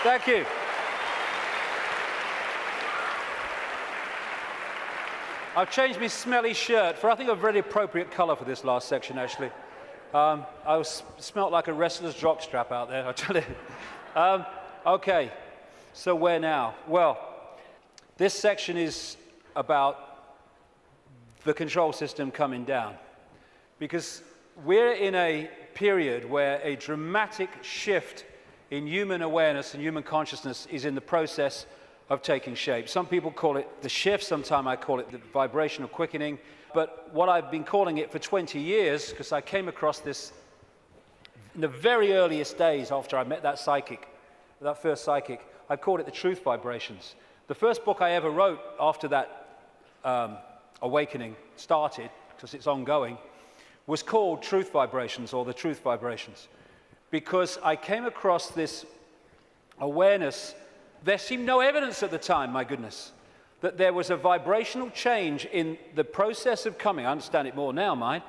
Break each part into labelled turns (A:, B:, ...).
A: Thank you. I've changed my smelly shirt for, I think, a very appropriate color for this last section, actually. Smelled like a wrestler's jockstrap out there, I tell you. Okay, so where now? Well, this section is about the control system coming down, because we're in a period where a dramatic shift in human awareness and human consciousness is in the process of taking shape. Some people call it the shift, sometimes I call it the vibrational quickening, but what I've been calling it for 20 years, because I came across this in the very earliest days after I met that psychic, that first psychic, I called it the truth vibrations. The first book I ever wrote after that awakening started, because it's ongoing, was called Truth Vibrations, or the Truth Vibrations. Because I came across this awareness. There seemed no evidence at the time, my goodness, that there was a vibrational change in the process of coming. I understand it more now, mind,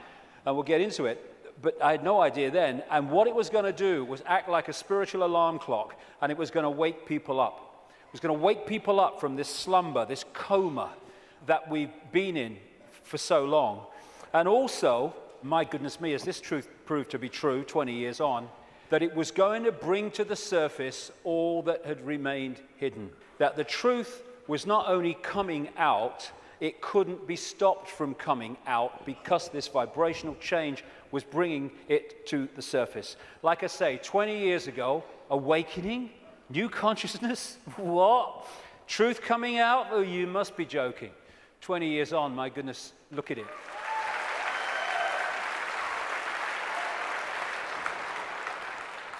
A: and we'll get into it, but I had no idea then. And what it was going to do was act like a spiritual alarm clock, and it was going to wake people up. It was going to wake people up from this slumber, this coma that we've been in for so long. And also, my goodness me, as this truth proved to be true 20 years on, that it was going to bring to the surface all that had remained hidden. That the truth was not only coming out, it couldn't be stopped from coming out, because this vibrational change was bringing it to the surface. Like I say, 20 years ago, awakening, new consciousness, what? Truth coming out? Oh, you must be joking. 20 years on, my goodness, look at it.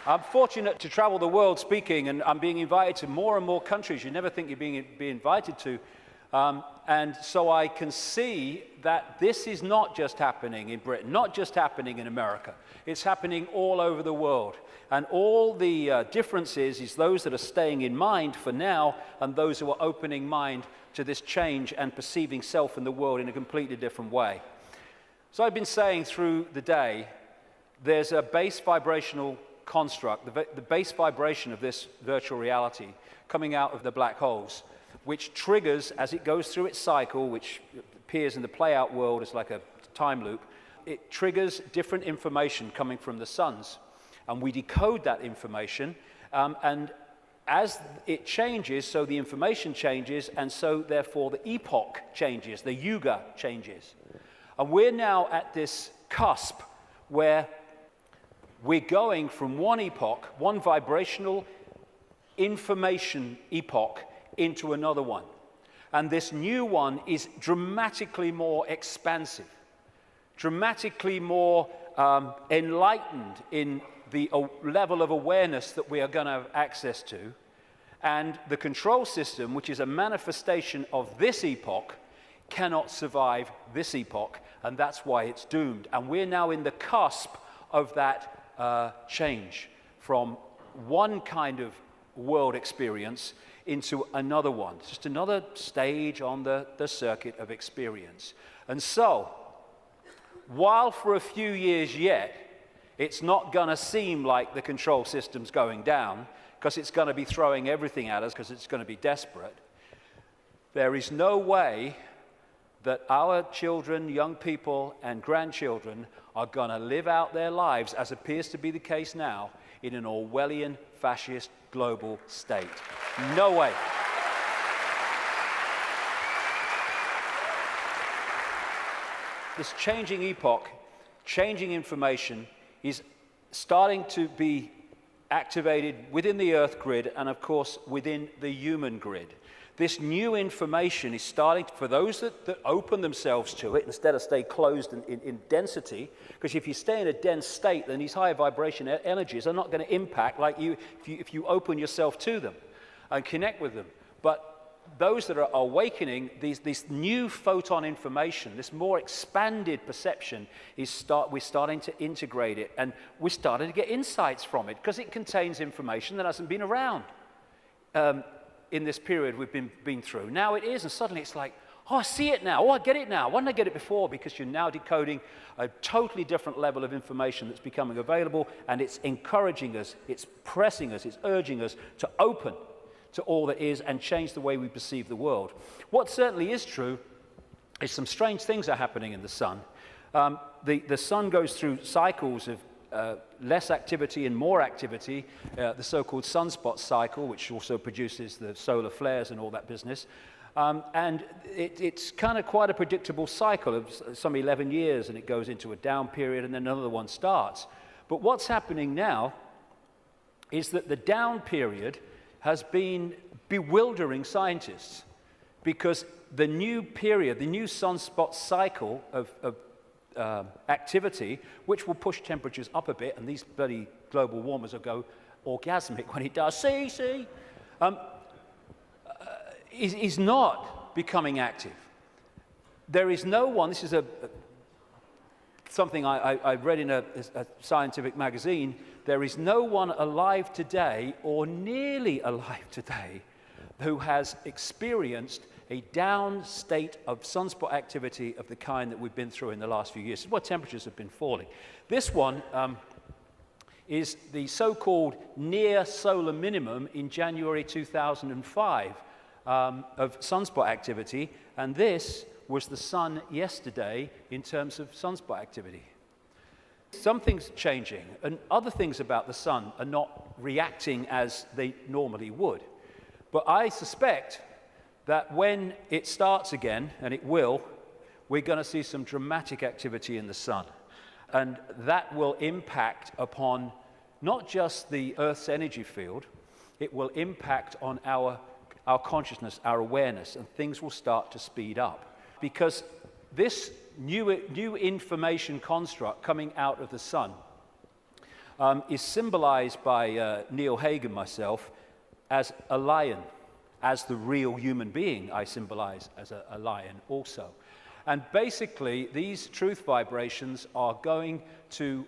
A: I'm fortunate to travel the world speaking, and I'm being invited to more and more countries you never think you're being invited to. And so I can see that this is not just happening in Britain, not just happening in America. It's happening all over the world. And all the differences is those that are staying in mind for now, and those who are opening mind to this change and perceiving self and the world in a completely different way. So I've been saying through the day, there's a base vibrational construct, the base vibration of this virtual reality coming out of the black holes, which triggers, as it goes through its cycle, which appears in the play-out world as like a time loop, it triggers different information coming from the suns. And we decode that information, and as it changes, so the information changes, and so therefore the epoch changes, the yuga changes. And we're now at this cusp where we're going from one epoch, one vibrational information epoch, into another one. And this new one is dramatically more expansive, dramatically more enlightened in the level of awareness that we are going to have access to. And the control system, which is a manifestation of this epoch, cannot survive this epoch, and that's why it's doomed. And we're now in the cusp of that change from one kind of world experience into another one. It's just another stage on the circuit of experience. And so, while for a few years yet, it's not going to seem like the control system's going down, because it's going to be throwing everything at us, because it's going to be desperate, there is no way that our children, young people, and grandchildren are going to live out their lives, as appears to be the case now, in an Orwellian, fascist, global state. No way. This changing epoch, changing information, is starting to be activated within the Earth grid and, of course, within the human grid. This new information is starting, for those that open themselves to it, instead of stay closed in density, because if you stay in a dense state, then these higher vibration energies are not going to impact like you if you open yourself to them and connect with them. But those that are awakening, this new photon information, this more expanded perception, we're starting to integrate it, and we're starting to get insights from it, because it contains information that hasn't been around in this period we've been through. Now it is, and suddenly it's like, oh, I see it now. Oh, I get it now. Why didn't I get it before? Because you're now decoding a totally different level of information that's becoming available, and it's encouraging us, it's pressing us, it's urging us to open to all that is and change the way we perceive the world. What certainly is true is some strange things are happening in the sun. The sun goes through cycles of less activity and more activity, the so-called sunspot cycle, which also produces the solar flares and all that business. And it's kind of quite a predictable cycle of some 11 years, and it goes into a down period, and then another one starts. But what's happening now is that the down period has been bewildering scientists, because the new period, the new sunspot cycle of activity, which will push temperatures up a bit, and these bloody global warmers will go orgasmic when it does, is not becoming active. There is no one, this is something I read in a scientific magazine, there is no one alive today, or nearly alive today, who has experienced a down state of sunspot activity of the kind that we've been through in the last few years. This is why temperatures have been falling. This one is the so-called near solar minimum in January 2005 of sunspot activity, and this was the sun yesterday in terms of sunspot activity. Something's changing, and other things about the sun are not reacting as they normally would. But I suspect that when it starts again, and it will, we're going to see some dramatic activity in the sun. And that will impact upon not just the Earth's energy field, it will impact on our consciousness, our awareness, and things will start to speed up. Because this new information construct coming out of the sun is symbolized by Neil Haig and myself as a lion, as the real human being I symbolize as a lion also. And basically, these truth vibrations are going to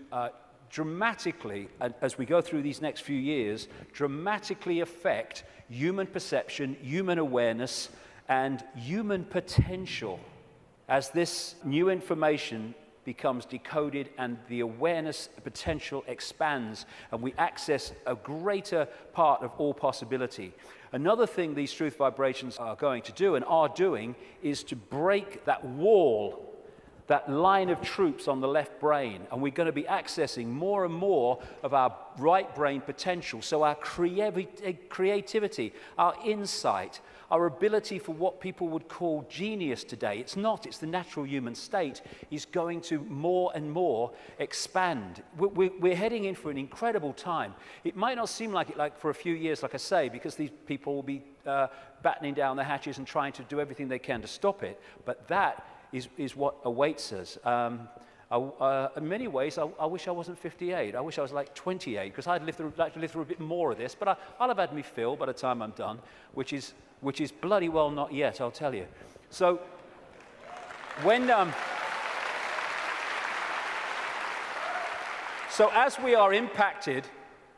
A: dramatically, as we go through these next few years, dramatically affect human perception, human awareness, and human potential as this new information becomes decoded and the awareness potential expands and we access a greater part of all possibility. Another thing these truth vibrations are going to do and are doing is to break that wall, that line of troops on the left brain, and we're going to be accessing more and more of our right brain potential. So our creativity, our insight, our ability for what people would call genius today, it's not, it's the natural human state, is going to more and more expand. We're heading in for an incredible time. It might not seem like it like for a few years, like I say, because these people will be battening down the hatches and trying to do everything they can to stop it, but that is what awaits us. In many ways, I wish I wasn't 58. I wish I was like 28, because I'd like to live through a bit more of this, but I'll have had me fill by the time I'm done, which is bloody well not yet, I'll tell you. So when so as we are impacted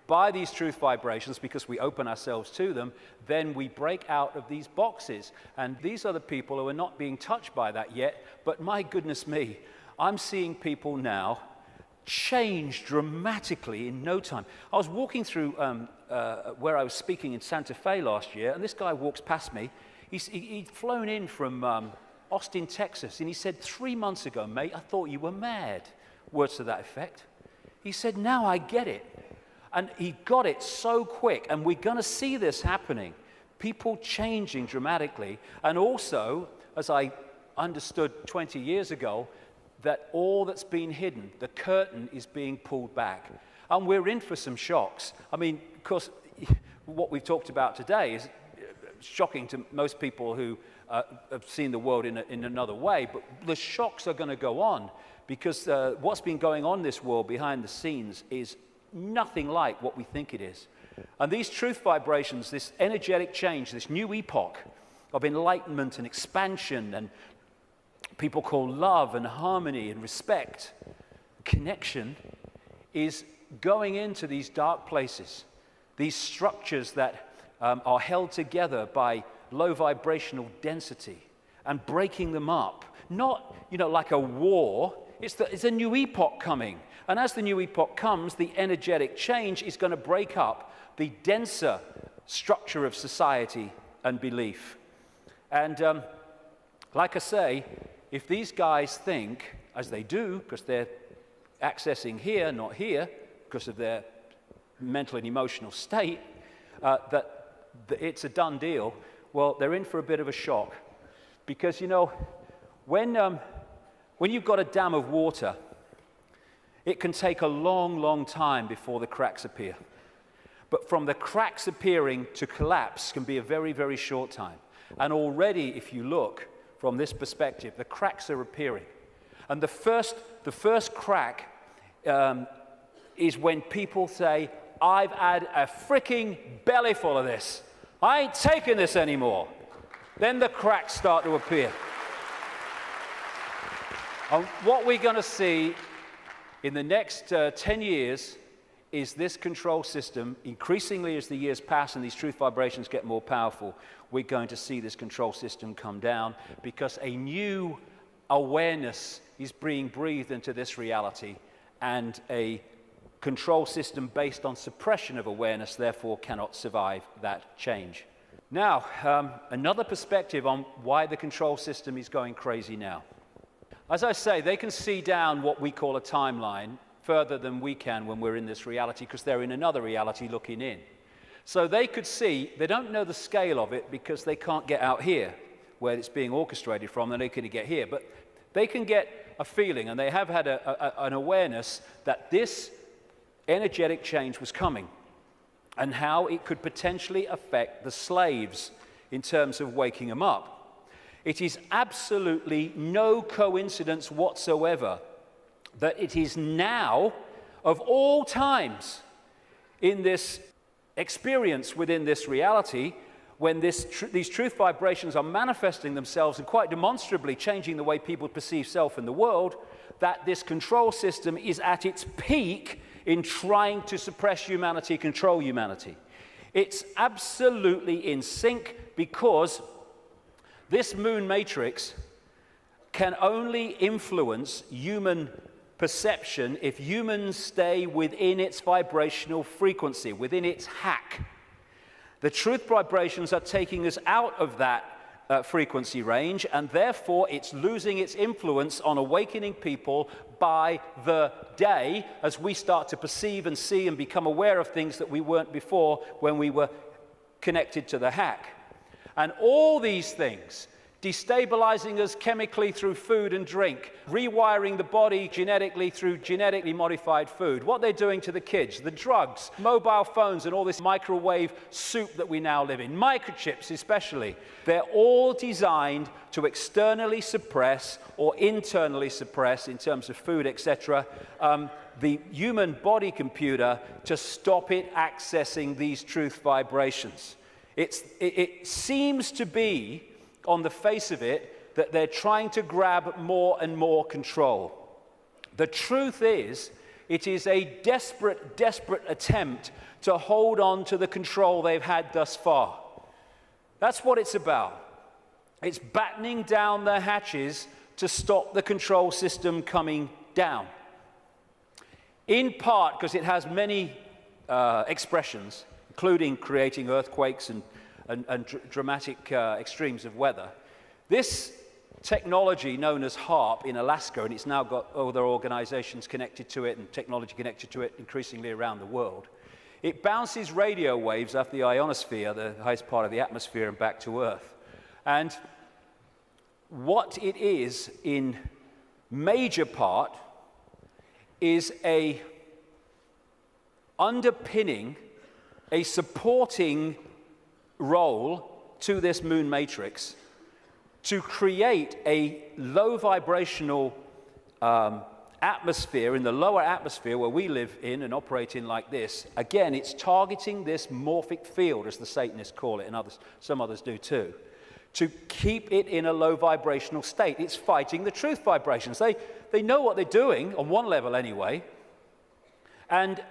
A: by these truth vibrations, because we open ourselves to them, then we break out of these boxes. And these are the people who are not being touched by that yet, but my goodness me, I'm seeing people now change dramatically in no time. I was walking through where I was speaking in Santa Fe last year, and this guy walks past me. He'd flown in from Austin, Texas, and he said, 3 months ago, mate, I thought you were mad. Words to that effect. He said, now I get it. And he got it so quick, and we're going to see this happening. People changing dramatically, and also, as I understood 20 years ago, that all that's been hidden, the curtain is being pulled back. And we're in for some shocks. I mean, of course, what we've talked about today is shocking to most people who have seen the world in another way, but the shocks are going to go on, because what's been going on in this world behind the scenes is nothing like what we think it is. And these truth vibrations, this energetic change, this new epoch of enlightenment and expansion, and people call love and harmony and respect, connection, is going into these dark places, these structures that are held together by low vibrational density, and breaking them up. Not, like a war. It's a new epoch coming. And as the new epoch comes, the energetic change is going to break up the denser structure of society and belief. And like I say, if these guys think, as they do, because they're accessing here, not here, because of their mental and emotional state, that it's a done deal, well, they're in for a bit of a shock. Because, when you've got a dam of water, it can take a long, long time before the cracks appear. But from the cracks appearing to collapse can be a very, very short time. And already, if you look from this perspective, the cracks are appearing. And the first crack is when people say, I've had a freaking belly full of this. I ain't taking this anymore. Then the cracks start to appear. And what we're going to see in the next 10 years is this control system, increasingly as the years pass and these truth vibrations get more powerful, we're going to see this control system come down, because a new awareness is being breathed into this reality, and a control system based on suppression of awareness therefore cannot survive that change. Now, another perspective on why the control system is going crazy now. As I say, they can see down what we call a timeline further than we can when we're in this reality, because they're in another reality looking in. So they could see, they don't know the scale of it because they can't get out here where it's being orchestrated from, and they couldn't get here. But they can get a feeling, and they have had an awareness that this energetic change was coming, and how it could potentially affect the slaves in terms of waking them up. It is absolutely no coincidence whatsoever that it is now, of all times, in this experience within this reality, when these truth vibrations are manifesting themselves and quite demonstrably changing the way people perceive self in the world, that this control system is at its peak in trying to suppress humanity, control humanity. It's absolutely in sync, because this moon matrix can only influence human perception if humans stay within its vibrational frequency, within its hack. The truth vibrations are taking us out of that frequency range, and therefore it's losing its influence on awakening people by the day, as we start to perceive and see and become aware of things that we weren't before when we were connected to the hack. And all these things, destabilizing us chemically through food and drink, rewiring the body genetically through genetically modified food, what they're doing to the kids, the drugs, mobile phones, and all this microwave soup that we now live in, microchips especially, they're all designed to externally suppress or internally suppress, in terms of food, etc., the human body computer, to stop it accessing these truth vibrations. It seems to be, on the face of it, that they're trying to grab more and more control. The truth is, it is a desperate, desperate attempt to hold on to the control they've had thus far. That's what it's about. It's battening down the hatches to stop the control system coming down. In part because it has many expressions, including creating earthquakes and dramatic extremes of weather. This technology known as HAARP in Alaska, and it's now got other organizations connected to it and technology connected to it increasingly around the world, it bounces radio waves off the ionosphere, the highest part of the atmosphere, and back to Earth. And what it is in major part is a underpinning, a supporting role to this moon matrix to create a low vibrational atmosphere in the lower atmosphere where we live in and operate in like this. Again, it's targeting this morphic field, as the Satanists call it, and some others do too, to keep it in a low vibrational state. It's fighting the truth vibrations. They know what they're doing, on one level anyway. And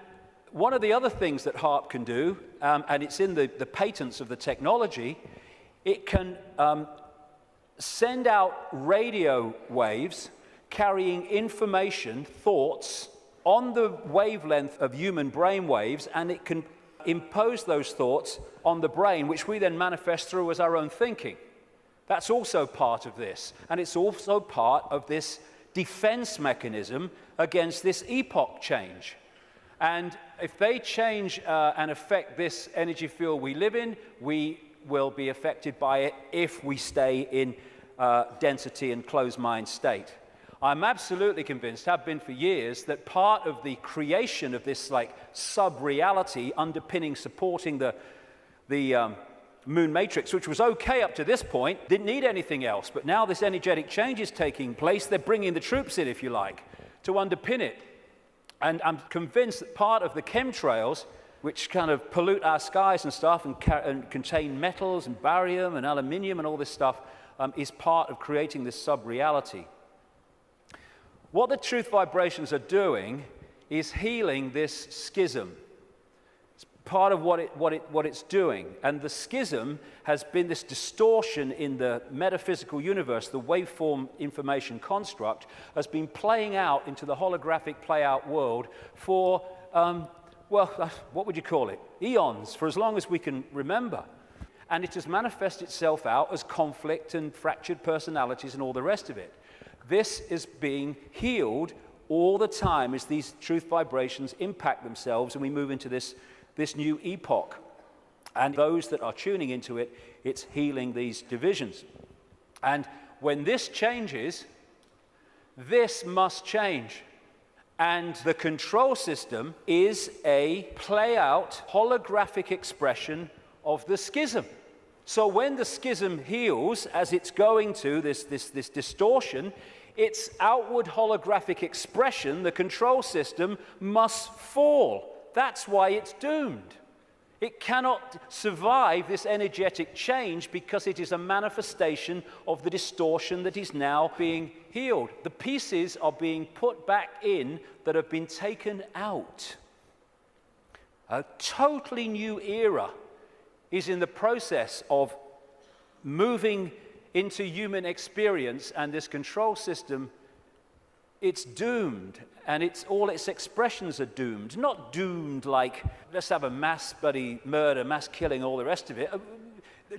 A: one of the other things that HAARP can do, and it's in the patents of the technology, it can send out radio waves carrying information, thoughts, on the wavelength of human brain waves, and it can impose those thoughts on the brain, which we then manifest through as our own thinking. That's also part of this, and it's also part of this defense mechanism against this epoch change. And if they change and affect this energy field we live in, we will be affected by it if we stay in density and closed mind state. I'm absolutely convinced, have been for years, that part of the creation of this like sub-reality underpinning, supporting the moon matrix, which was okay up to this point, didn't need anything else. But now this energetic change is taking place. They're bringing the troops in, if you like, to underpin it. And I'm convinced that part of the chemtrails, which kind of pollute our skies and stuff and contain metals and barium and aluminium and all this stuff, is part of creating this sub-reality. What the truth vibrations are doing is healing this schism. It's part of what it's doing. And the schism has been this distortion in the metaphysical universe, the waveform information construct, has been playing out into the holographic play-out world for, well, what would you call it? Eons, for as long as we can remember. And it has manifested itself out as conflict and fractured personalities and all the rest of it. This is being healed all the time as these truth vibrations impact themselves and we move into this new epoch. And those that are tuning into it, it's healing these divisions. And when this changes, this must change. And the control system is a play-out holographic expression of the schism. So when the schism heals, as it's going to, this distortion, its outward holographic expression, the control system, must fall. That's why it's doomed. It cannot survive this energetic change because it is a manifestation of the distortion that is now being healed. The pieces are being put back in that have been taken out. A totally new era is in the process of moving into human experience, and this control system, it's doomed, and all its expressions are doomed. Not doomed like, let's have a mass bloody murder, mass killing, all the rest of it.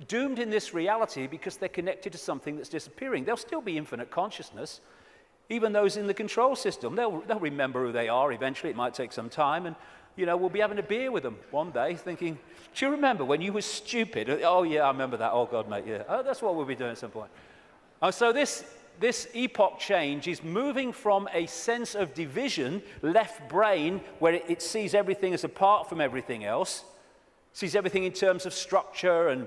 A: Doomed in this reality because they're connected to something that's disappearing. There'll still be infinite consciousness, even those in the control system. They'll remember who they are eventually. It might take some time, and we'll be having a beer with them one day thinking, do you remember when you were stupid? Oh, yeah, I remember that. Oh, God, mate, yeah. Oh, that's what we'll be doing at some point. So this epoch change is moving from a sense of division, left brain, where it sees everything as apart from everything else, sees everything in terms of structure and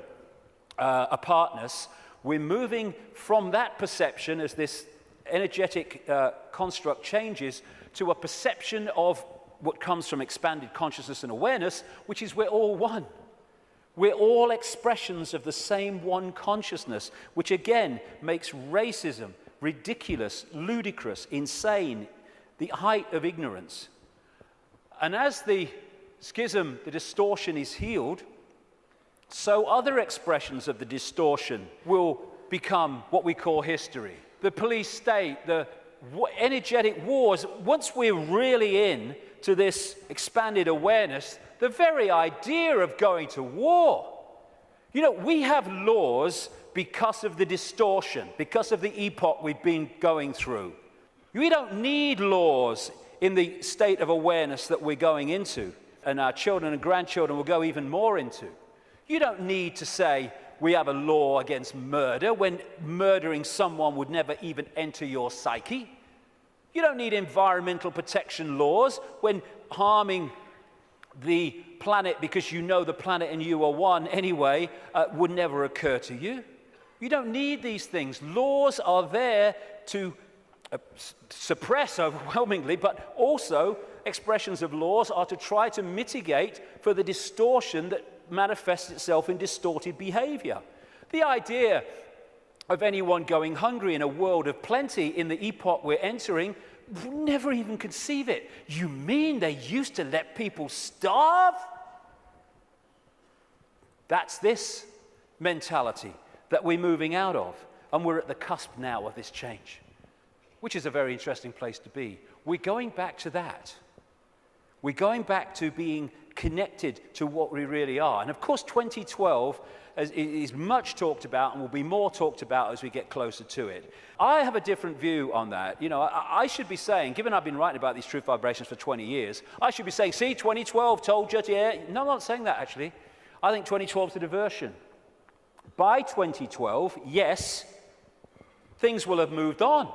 A: apartness. We're moving from that perception as this energetic construct changes to a perception of what comes from expanded consciousness and awareness, which is we're all one. We're all expressions of the same one consciousness, which again makes racism ridiculous, ludicrous, insane, the height of ignorance. And as the schism, the distortion is healed, so other expressions of the distortion will become what we call history. The police state, the energetic wars, once we're really in to this expanded awareness, the very idea of going to war. We have laws because of the distortion, because of the epoch we've been going through. We don't need laws in the state of awareness that we're going into, and our children and grandchildren will go even more into. You don't need to say we have a law against murder when murdering someone would never even enter your psyche. You don't need environmental protection laws when harming the planet because you know the planet and you are one anyway would never occur to you. You don't need these things. Laws are there to suppress overwhelmingly, but also expressions of laws are to try to mitigate for the distortion that manifests itself in distorted behavior. The idea of anyone going hungry in a world of plenty in the epoch we're entering, never even conceive it. You mean they used to let people starve? That's this mentality that we're moving out of. And we're at the cusp now of this change, which is a very interesting place to be. We're going back to that. We're going back to being connected to what we really are. And of course, 2012 is much talked about and will be more talked about as we get closer to it. I have a different view on that. You know, I should be saying, given I've been writing about these truth vibrations for 20 years, I should be saying, see, 2012 told you, yeah. No, I'm not saying that, actually. I think 2012 is a diversion. By 2012, yes, things will have moved on.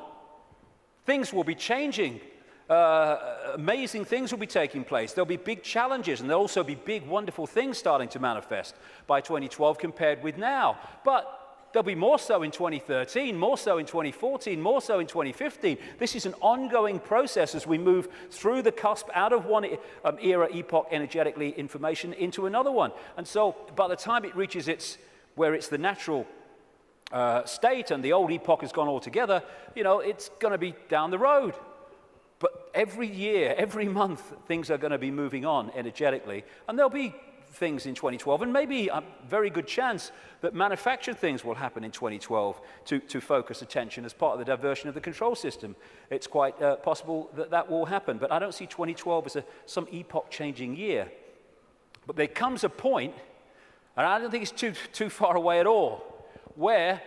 A: Things will be changing. Amazing things will be taking place. There'll be big challenges, and there'll also be big, wonderful things starting to manifest by 2012 compared with now. But there'll be more so in 2013, more so in 2014, more so in 2015. This is an ongoing process as we move through the cusp out of one era, epoch, energetically, information, into another one. And so by the time it reaches where it's the natural state and the old epoch has gone altogether, you know, it's going to be down the road. But every year, every month, things are going to be moving on energetically. And there'll be things in 2012, and maybe a very good chance that manufactured things will happen in 2012 to focus attention as part of the diversion of the control system. It's quite possible that that will happen. But I don't see 2012 as some epoch-changing year. But there comes a point, and I don't think it's too far away at all, where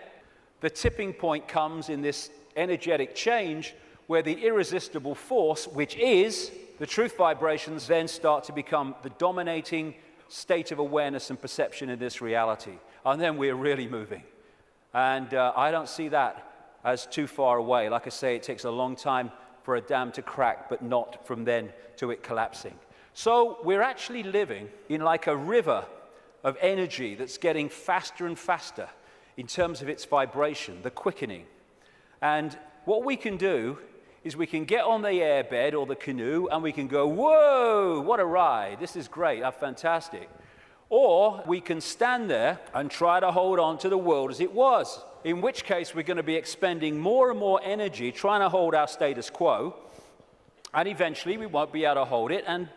A: the tipping point comes in this energetic change where the irresistible force, which is the truth vibrations, then start to become the dominating state of awareness and perception in this reality. And then we're really moving. And I don't see that as too far away. Like I say, it takes a long time for a dam to crack, but not from then to it collapsing. So we're actually living in like a river of energy that's getting faster and faster in terms of its vibration, the quickening. And what we can do is we can get on the airbed or the canoe and we can go, whoa, what a ride, this is great, that's fantastic. Or we can stand there and try to hold on to the world as it was, in which case we're going to be expending more and more energy trying to hold our status quo, and eventually we won't be able to hold it, and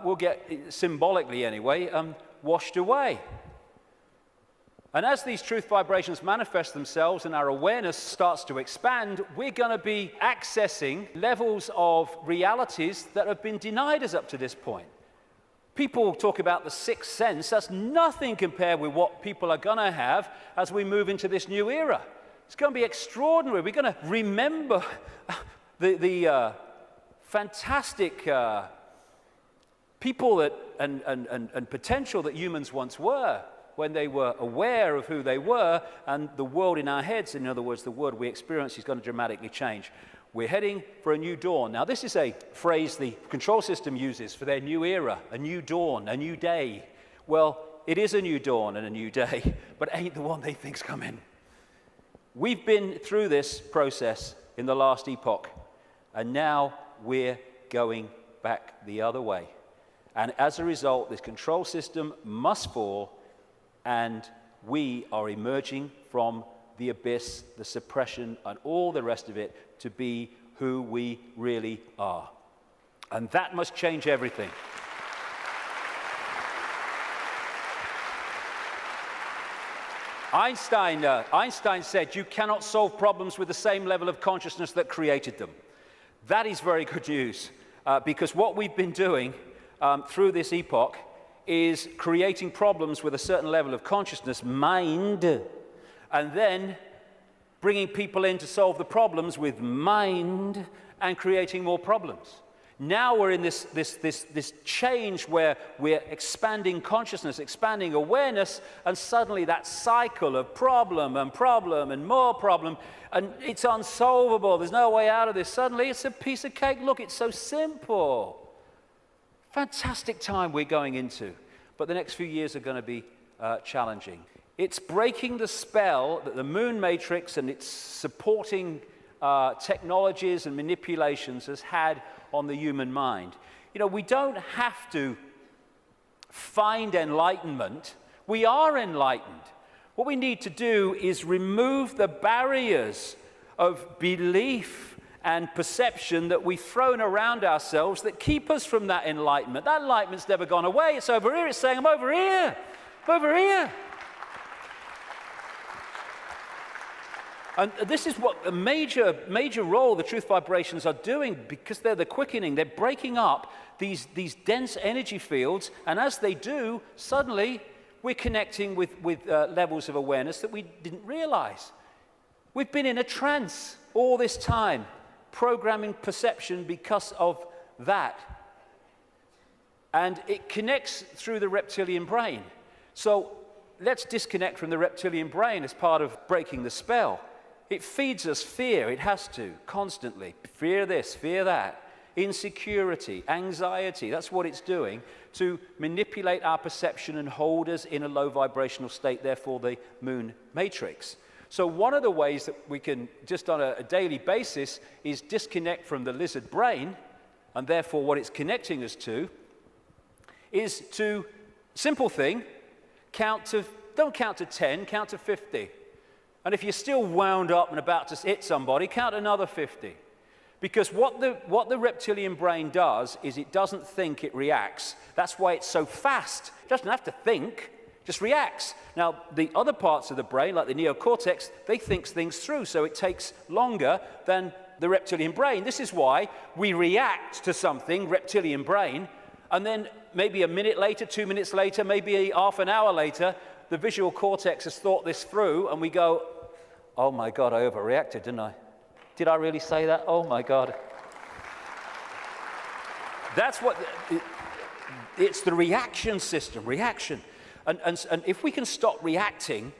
A: we'll get, symbolically anyway, washed away. And as these truth vibrations manifest themselves and our awareness starts to expand, we're going to be accessing levels of realities that have been denied us up to this point. People talk about the sixth sense. That's nothing compared with what people are going to have as we move into this new era. It's going to be extraordinary. We're going to remember the fantastic people that, and potential that humans once were, when they were aware of who they were, and the world in our heads, in other words, the world we experience, is going to dramatically change. We're heading for a new dawn. Now, this is a phrase the control system uses for their new era, a new dawn, a new day. Well, it is a new dawn and a new day, but ain't the one they think's coming. We've been through this process in the last epoch, and now we're going back the other way. And as a result, this control system must fall, and we are emerging from the abyss, the suppression, and all the rest of it to be who we really are. And that must change everything. Einstein said, you cannot solve problems with the same level of consciousness that created them. That is very good news, because what we've been doing through this epoch is creating problems with a certain level of consciousness, mind, and then bringing people in to solve the problems with mind and creating more problems. Now we're in this change where we're expanding consciousness, expanding awareness, and suddenly that cycle of problem and more problem, and it's unsolvable. There's no way out of this. Suddenly it's a piece of cake. Look, it's so simple. Fantastic time we're going into, but the next few years are going to be challenging. It's breaking the spell that the moon matrix and its supporting technologies and manipulations has had on the human mind. You know, we don't have to find enlightenment. We are enlightened. What we need to do is remove the barriers of belief and perception that we've thrown around ourselves that keep us from that enlightenment. That enlightenment's never gone away. It's over here. It's saying, I'm over here. I'm over here. And this is what a major role the truth vibrations are doing, because they're the quickening. They're breaking up these dense energy fields, and as they do, suddenly we're connecting with levels of awareness that we didn't realize. We've been in a trance all this time, programming perception because of that. And it connects through the reptilian brain. So let's disconnect from the reptilian brain as part of breaking the spell. It feeds us fear. It has to, constantly. Fear this, fear that. Insecurity, anxiety. That's what it's doing to manipulate our perception and hold us in a low vibrational state, therefore the moon matrix. So one of the ways that we can, just on a daily basis, is disconnect from the lizard brain, and therefore what it's connecting us to, is to, simple thing, don't count to 10, count to 50. And if you're still wound up and about to hit somebody, count another 50. Because what the reptilian brain does is it doesn't think, it reacts. That's why it's so fast. It doesn't have to think, it just reacts. Now, the other parts of the brain, like the neocortex, they think things through, so it takes longer than the reptilian brain. This is why we react to something, reptilian brain, and then maybe a minute later, 2 minutes later, maybe half an hour later, the visual cortex has thought this through, and we go, oh my God, I overreacted, didn't I? Did I really say that? Oh my God. That's what, it's the reaction system, reaction. And if we can stop reacting,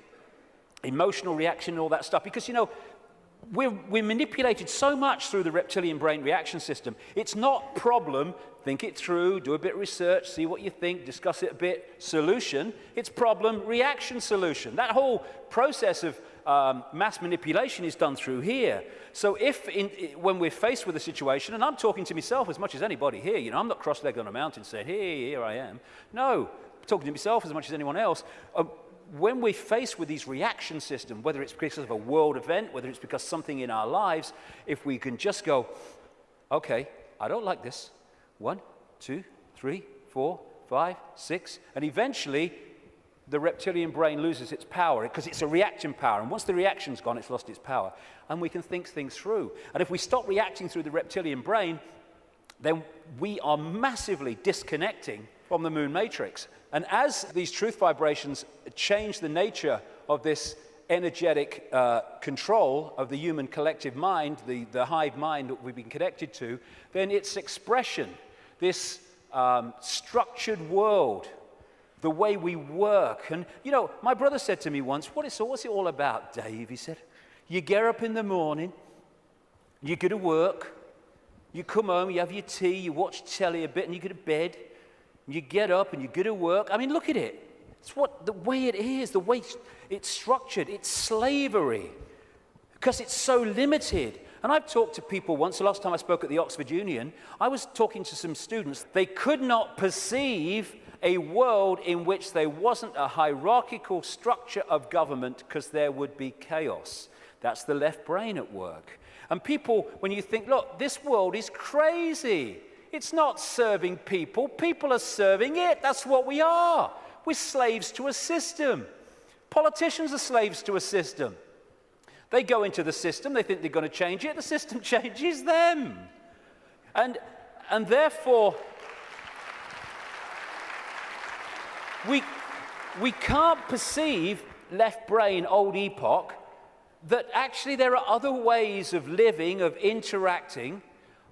A: emotional reaction and all that stuff, because, you know, we're manipulated so much through the reptilian brain reaction system. It's not problem, think it through, do a bit of research, see what you think, discuss it a bit, solution. It's problem, reaction, solution. That whole process of mass manipulation is done through here. So when we're faced with a situation, and I'm talking to myself as much as anybody here, you know, I'm not cross-legged on a mountain saying, hey, here I am. No, I'm talking to myself as much as anyone else. When we're faced with these reaction systems, whether it's because of a world event, whether it's because something in our lives, if we can just go, okay, I don't like this. 1, 2, 3, 4, 5, 6, and eventually the reptilian brain loses its power because it's a reaction power, and once the reaction's gone, it's lost its power, and we can think things through. And if we stop reacting through the reptilian brain, then we are massively disconnecting from the moon matrix. And as these truth vibrations change the nature of this energetic control of the human collective mind, the hive mind that we've been connected to, then its expression, this structured world, the way we work. And, you know, my brother said to me once, what's it all about, Dave? He said, you get up in the morning, you go to work, you come home, you have your tea, you watch telly a bit, and you go to bed. You get up and you go to work. I mean, look at it. It's the way it is, the way it's structured. It's slavery because it's so limited. And I've talked to people once. The last time I spoke at the Oxford Union, I was talking to some students. They could not perceive a world in which there wasn't a hierarchical structure of government because there would be chaos. That's the left brain at work. And people, when you think, look, this world is crazy. It's not serving people. People are serving it. That's what we are. We're slaves to a system. Politicians are slaves to a system. They go into the system. They think they're going to change it. The system changes them. And therefore, we can't perceive left brain, old epoch, that actually there are other ways of living, of interacting,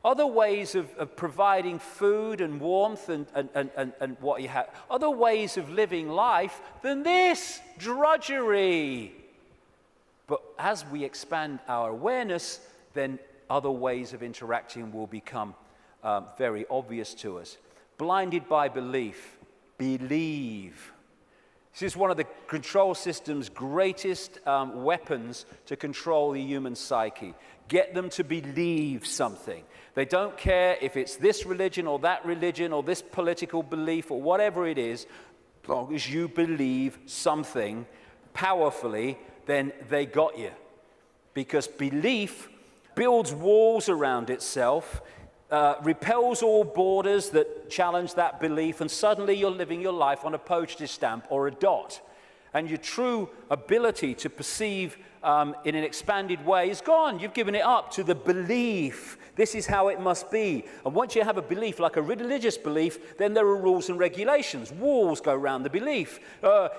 A: other ways of providing food and warmth and what you have, other ways of living life than this drudgery. But as we expand our awareness, then other ways of interacting will become very obvious to us. Blinded by belief, believe. This is one of the control system's greatest weapons to control the human psyche. Get them to believe something. They don't care if it's this religion or this political belief or whatever it is, as long as you believe something, powerfully, then they got you. Because belief builds walls around itself, repels all borders that challenge that belief, and suddenly you're living your life on a postage stamp or a dot. And your true ability to perceive in an expanded way is gone. You've given it up to the belief. This is how it must be. And once you have a belief, like a religious belief, then there are rules and regulations. Walls go around the belief.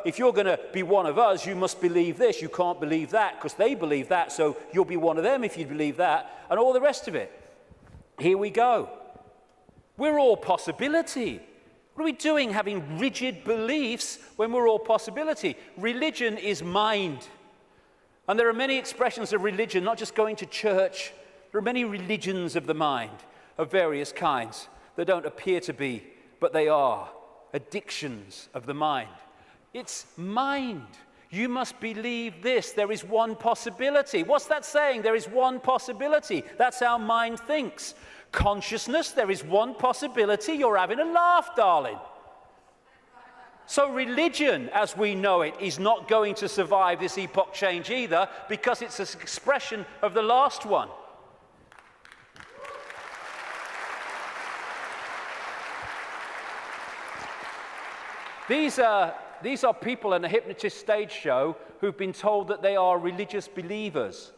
A: If you're going to be one of us, you must believe this. You can't believe that because they believe that, so you'll be one of them if you believe that, and all the rest of it. Here we go. We're all possibility. What are we doing having rigid beliefs when we're all possibility? Religion is mind. And there are many expressions of religion, not just going to church. There are many religions of the mind of various kinds that don't appear to be, but they are addictions of the mind. It's mind. You must believe this. There is one possibility. What's that saying? There is one possibility. That's how mind thinks. Consciousness, there is one possibility. You're having a laugh, darling. So religion, as we know it, is not going to survive this epoch change either, because it's an expression of the last one. These are people in a hypnotist stage show who've been told that they are religious believers.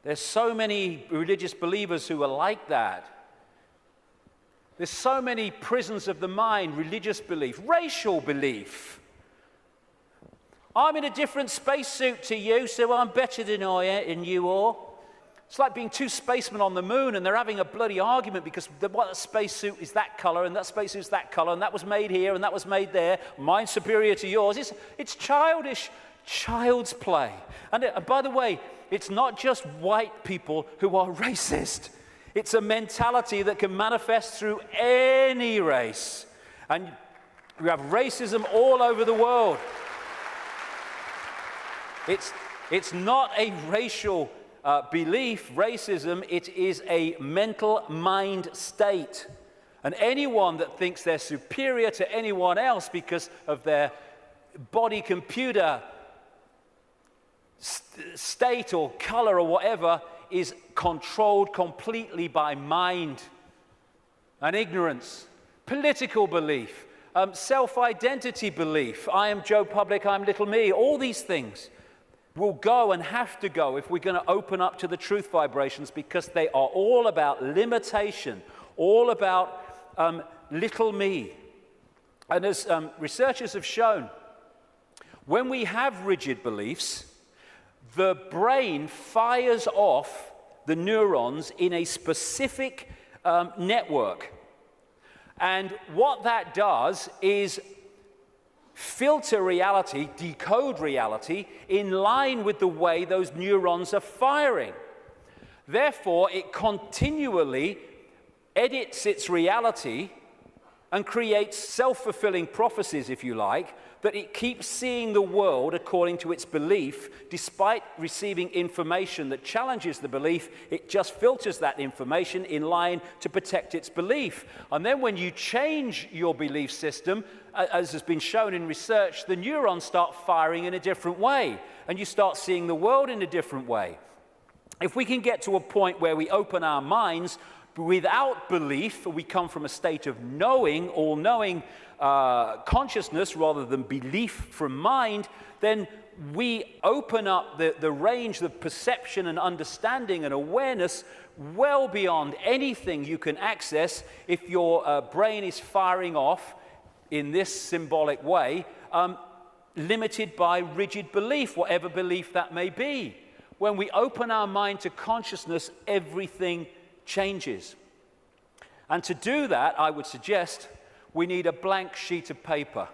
A: There's so many religious believers who are like that. There's so many prisons of the mind, religious belief, racial belief. I'm in a different spacesuit to you, so I'm better than you all. It's like being two spacemen on the moon, and they're having a bloody argument because what spacesuit is that color, and that spacesuit is that color, and that was made here, and that was made there. Mine's superior to yours. It's childish, child's play. And by the way, it's not just white people who are racist. It's a mentality that can manifest through any race. And we have racism all over the world. It's not a racial belief, racism. It is a mental mind state. And anyone that thinks they're superior to anyone else because of their body computer state or color or whatever is controlled completely by mind and ignorance, political belief, self-identity belief. I am Joe Public, I'm little me. All these things will go and have to go if we're going to open up to the truth vibrations, because they are all about limitation, all about little me. And as researchers have shown, when we have rigid beliefs, the brain fires off the neurons in a specific network. And what that does is filter reality, decode reality, in line with the way those neurons are firing. Therefore, it continually edits its reality and creates self-fulfilling prophecies, if you like, that it keeps seeing the world according to its belief. Despite receiving information that challenges the belief, it just filters that information in line to protect its belief. And then when you change your belief system, as has been shown in research, the neurons start firing in a different way, and you start seeing the world in a different way. If we can get to a point where we open our minds without belief, we come from a state of knowing, all-knowing consciousness rather than belief from mind, then we open up the range of perception and understanding and awareness well beyond anything you can access if your brain is firing off in this symbolic way, limited by rigid belief, whatever belief that may be. When we open our mind to consciousness, everything changes. And to do that, I would suggest we need a blank sheet of paper.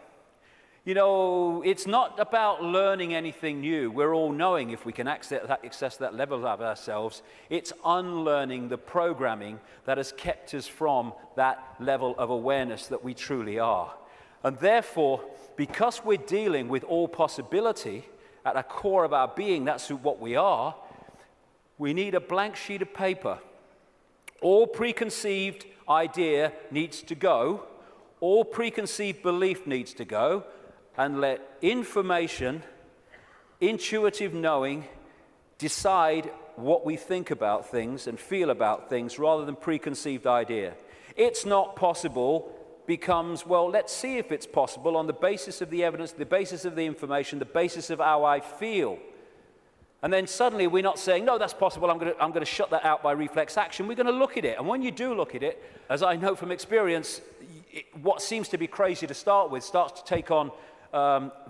A: You know, it's not about learning anything new. We're all knowing if we can access that level of ourselves. It's unlearning the programming that has kept us from that level of awareness that we truly are. And therefore, because we're dealing with all possibility at the core of our being, that's what we are, we need a blank sheet of paper. All preconceived idea needs to go. All preconceived belief needs to go. and let information, intuitive knowing, decide what we think about things and feel about things rather than preconceived idea. It's not possible becomes, well, let's see if it's possible on the basis of the evidence, the basis of the information, the basis of how I feel. And then suddenly we're not saying, no, that's possible, I'm going to shut that out by reflex action. We're going to look at it. And when you do look at it, as I know from experience, what seems to be crazy to start with starts to take on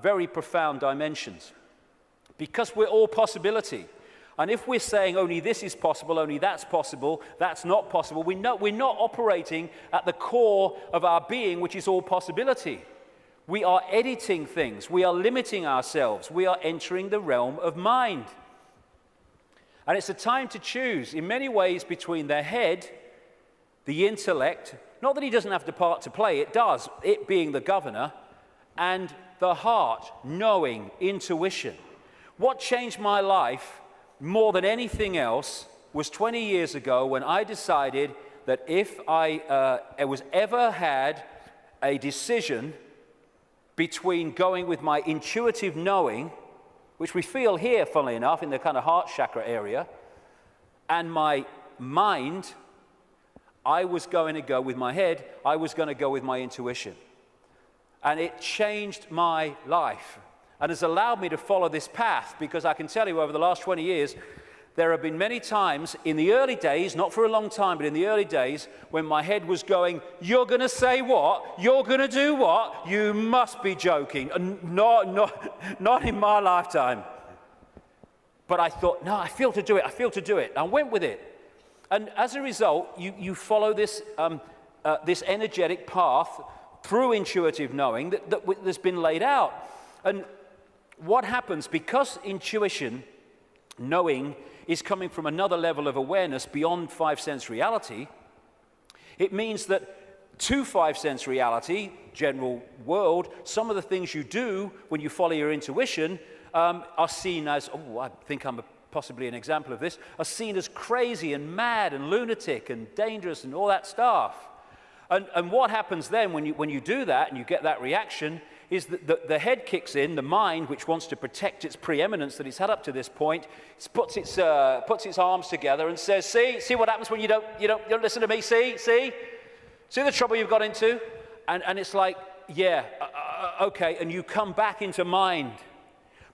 A: very profound dimensions. Because we're all possibility. And if we're saying only this is possible, only that's not possible, we're not operating at the core of our being, which is all possibility. We are editing things. We are limiting ourselves. We are entering the realm of mind. And it's a time to choose, in many ways, between the head, the intellect, not that he doesn't have the part to play, it does, it being the governor, and the heart, knowing, intuition. What changed my life more than anything else was 20 years ago when I decided that if I was ever had a decision between going with my intuitive knowing, which we feel here, funnily enough, in the kind of heart chakra area, and my mind, I was going to go with my head, I was going to go with my intuition. And it changed my life and has allowed me to follow this path, because I can tell you over the last 20 years, there have been many times in the early days, not for a long time, but in the early days, when my head was going, you're going to say what? You're going to do what? You must be joking. Not in my lifetime. But I thought, no, I feel to do it. I feel to do it. I went with it. And as a result, you follow this, this energetic path through intuitive knowing that's been laid out. And what happens, because intuition, knowing, is coming from another level of awareness beyond five-sense reality, it means that to five-sense reality, general world, some of the things you do when you follow your intuition are seen as, oh, I think I'm possibly an example of this, are seen as crazy and mad and lunatic and dangerous and all that stuff. And what happens then when you do that and you get that reaction is that the head kicks in, the mind, which wants to protect its preeminence that it's had up to this point, puts its arms together and says, see what happens when you don't listen to me, see the trouble you've got into? And it's like, yeah, okay, and you come back into mind.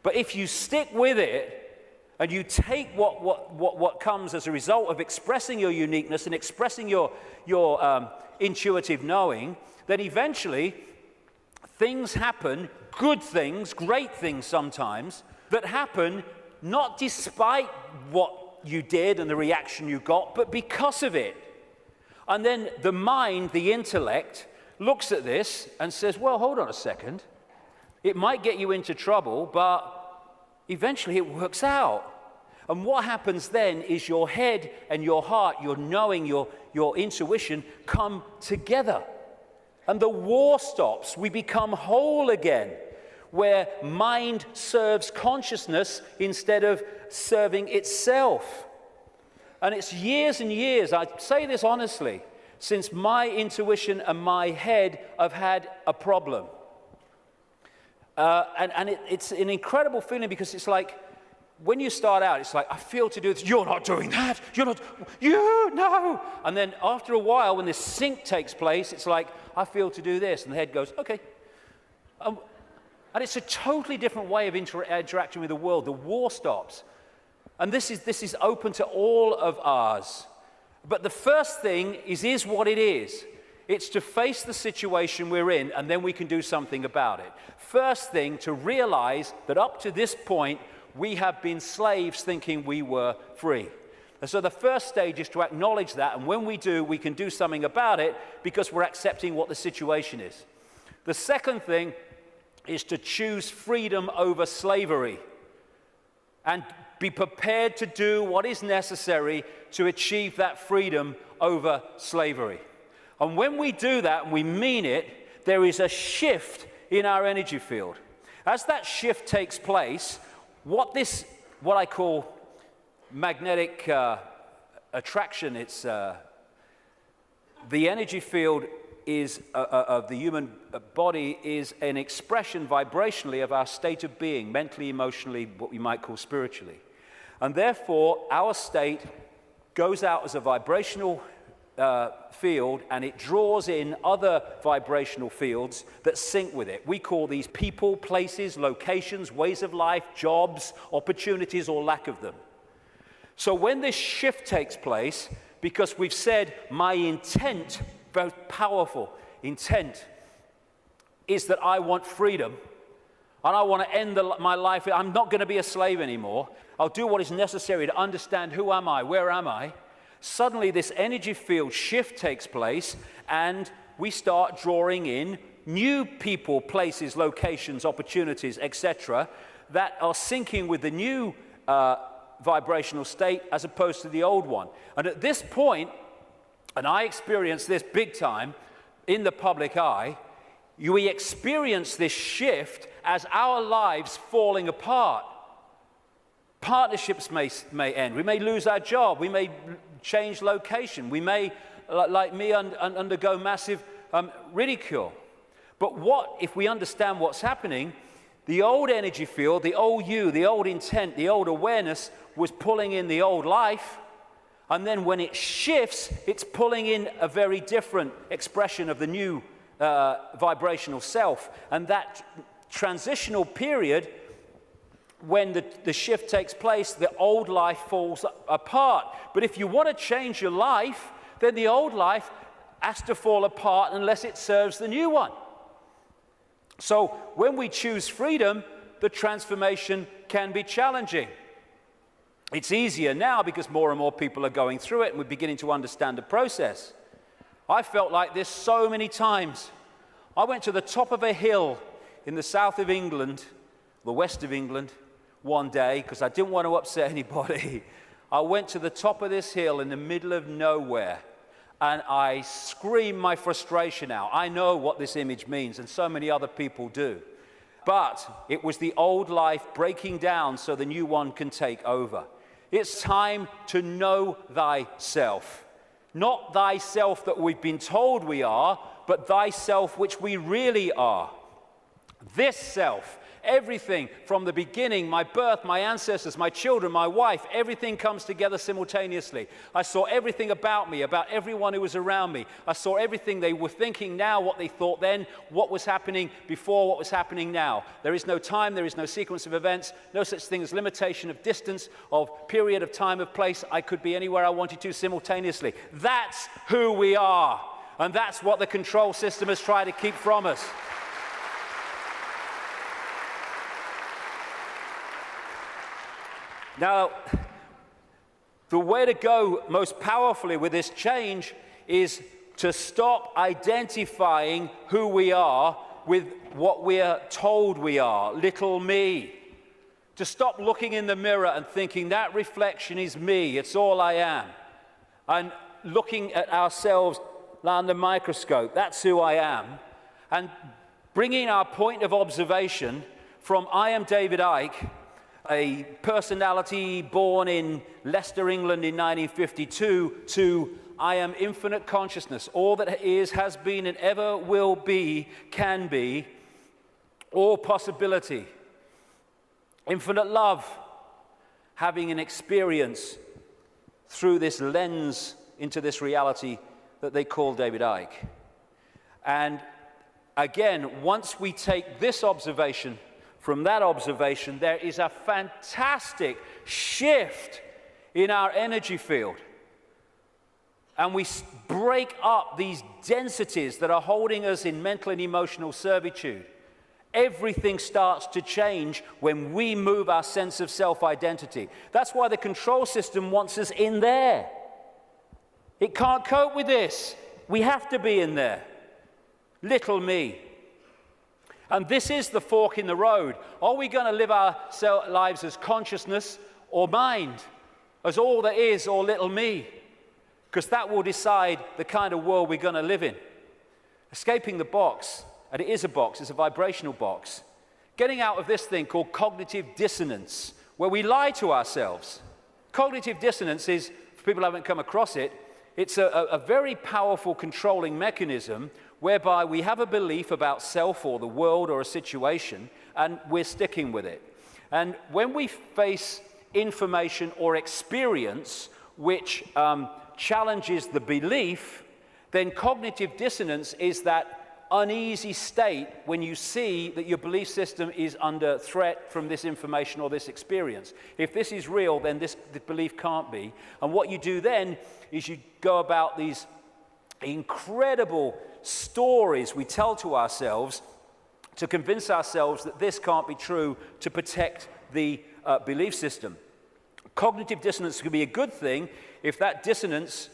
A: But if you stick with it, and you take what comes as a result of expressing your uniqueness and expressing your intuitive knowing, then eventually things happen, good things, great things sometimes, that happen not despite what you did and the reaction you got, but because of it. And then the mind, the intellect, looks at this and says, well, hold on a second. It might get you into trouble, but eventually it works out. And what happens then is your head and your heart, your knowing, your intuition come together. And the war stops. We become whole again, where mind serves consciousness instead of serving itself. And it's years and years, I say this honestly, since my intuition and my head have had a problem. It's an incredible feeling, because it's like, when you start out, it's like, I feel to do this. You're not doing that. No. And then after a while, when this sync takes place, it's like, I feel to do this. And the head goes, okay. And it's a totally different way of interacting with the world. The war stops. And this is open to all of ours. But the first thing is what it is. It's to face the situation we're in, and then we can do something about it. First thing, to realize that up to this point, we have been slaves thinking we were free. And so the first stage is to acknowledge that, and when we do, we can do something about it because we're accepting what the situation is. The second thing is to choose freedom over slavery and be prepared to do what is necessary to achieve that freedom over slavery. And when we do that and we mean it, there is a shift in our energy field. As that shift takes place, what I call magnetic attraction, it's the energy field is of the human body is an expression vibrationally of our state of being, mentally, emotionally, what we might call spiritually. And therefore, our state goes out as a vibrational field, and it draws in other vibrational fields that sync with it. We call these people, places, locations, ways of life, jobs, opportunities, or lack of them. So when this shift takes place, because we've said my intent, very powerful intent, is that I want freedom, and I want to end my life. I'm not going to be a slave anymore. I'll do what is necessary to understand who am I, where am I. Suddenly this energy field shift takes place, and we start drawing in new people, places, locations, opportunities, etc., that are syncing with the new vibrational state as opposed to the old one. And at this point, and I experienced this big time in the public eye, we experience this shift as our lives falling apart. Partnerships may end. We may lose our job. We may change location. We may, like me, undergo massive ridicule. But what if we understand what's happening? The old energy field, the old you, the old intent, the old awareness was pulling in the old life. And then when it shifts, it's pulling in a very different expression of the new vibrational self. And that transitional period, when the shift takes place, the old life falls apart. But if you want to change your life, then the old life has to fall apart unless it serves the new one. So when we choose freedom, the transformation can be challenging. It's easier now because more and more people are going through it and we're beginning to understand the process. I felt like this so many times. I went to the top of a hill in the south of England, the west of England, one day because I didn't want to upset anybody. I went to the top of this hill in the middle of nowhere, and I screamed my frustration out. I know what this image means, and so many other people do. But it was the old life breaking down so the new one can take over. It's time to know thyself. Not thyself that we've been told we are, but thyself which we really are. This self, everything from the beginning, my birth, my ancestors, my children, my wife, everything comes together simultaneously. I saw everything about me, about everyone who was around me. I saw everything they were thinking now, what they thought then, what was happening before, what was happening now. There is no time, there is no sequence of events, no such thing as limitation of distance, of period of time, of place. I could be anywhere I wanted to simultaneously. That's who we are. And that's what the control system has tried to keep from us. Now, the way to go most powerfully with this change is to stop identifying who we are with what we are told we are, little me. To stop looking in the mirror and thinking that reflection is me, it's all I am. And looking at ourselves under the microscope, that's who I am. And bringing our point of observation from I am David Icke, a personality born in Leicester, England in 1952, to I am infinite consciousness, all that is, has been, and ever will be, can be, all possibility. Infinite love, having an experience through this lens into this reality that they call David Icke. And again, once we take this observation from that observation, there is a fantastic shift in our energy field. And we break up these densities that are holding us in mental and emotional servitude. Everything starts to change when we move our sense of self-identity. That's why the control system wants us in there. It can't cope with this. We have to be in there. Little me. And this is the fork in the road. Are we going to live our lives as consciousness or mind? As all there is or little me? Because that will decide the kind of world we're going to live in. Escaping the box, and it is a box, it's a vibrational box. Getting out of this thing called cognitive dissonance, where we lie to ourselves. Cognitive dissonance is, for people who haven't come across it, it's a very powerful controlling mechanism whereby we have a belief about self or the world or a situation, and we're sticking with it. And when we face information or experience which challenges the belief, then cognitive dissonance is that uneasy state when you see that your belief system is under threat from this information or this experience. If this is real, then this belief can't be. And what you do then is you go about these incredible stories we tell to ourselves to convince ourselves that this can't be true, to protect the belief system. Cognitive dissonance can be a good thing if that dissonance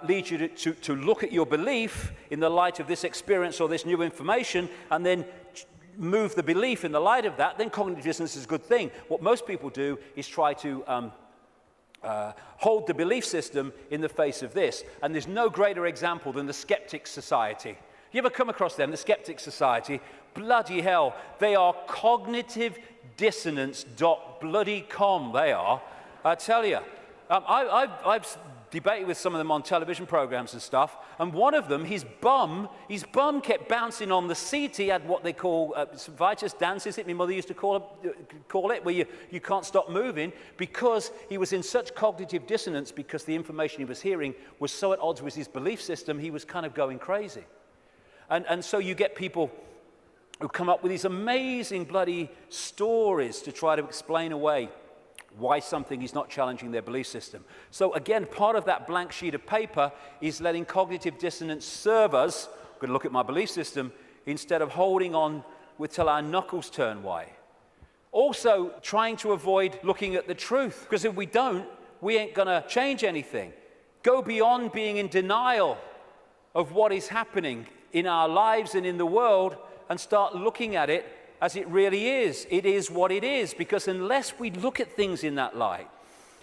A: leads you to look at your belief in the light of this experience or this new information, and then move the belief in the light of that. Then cognitive dissonance is a good thing. What most people do is try to hold the belief system in the face of this. And there's no greater example than the Skeptics Society. You ever come across them, the Skeptics Society? Bloody hell, they are cognitive dissonance.com, they are. I tell you. I've debated with some of them on television programs and stuff, and one of them, his bum kept bouncing on the seat. He had what they call Vitus dance, is it? My mother used to call it, where you can't stop moving, because he was in such cognitive dissonance, because the information he was hearing was so at odds with his belief system, he was kind of going crazy. And so you get people who come up with these amazing bloody stories to try to explain away why something is not challenging their belief system. So again, part of that blank sheet of paper is letting cognitive dissonance serve us. I'm going to look at my belief system instead of holding on till our knuckles turn white. Also, trying to avoid looking at the truth, because if we don't, we ain't going to change anything. Go beyond being in denial of what is happening in our lives and in the world, and start looking at it as it really is. It is what it is, because unless we look at things in that light,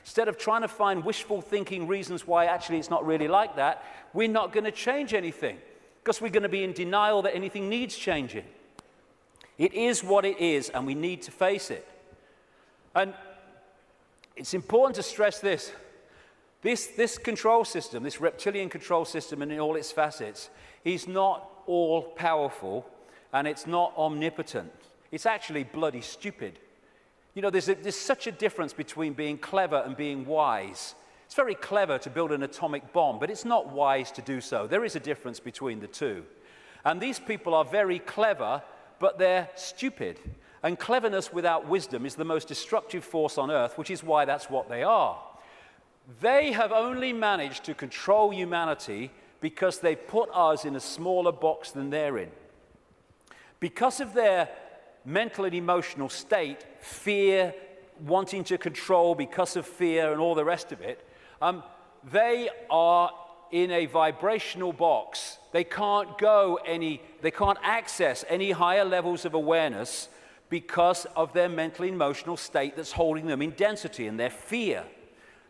A: instead of trying to find wishful thinking reasons why actually it's not really like that, we're not going to change anything, because we're going to be in denial that anything needs changing. It is what it is, and we need to face it. And it's important to stress this. This control system, this reptilian control system and in all its facets, is not all-powerful, and it's not omnipotent. It's actually bloody stupid. You know, there's such a difference between being clever and being wise. It's very clever to build an atomic bomb, but it's not wise to do so. There is a difference between the two. And these people are very clever, but they're stupid. And cleverness without wisdom is the most destructive force on earth, which is why that's what they are. They have only managed to control humanity because they put us in a smaller box than they're in. Because of their mental and emotional state, fear, wanting to control because of fear and all the rest of it, they are in a vibrational box. They can't access any higher levels of awareness because of their mental and emotional state that's holding them in density, and their fear.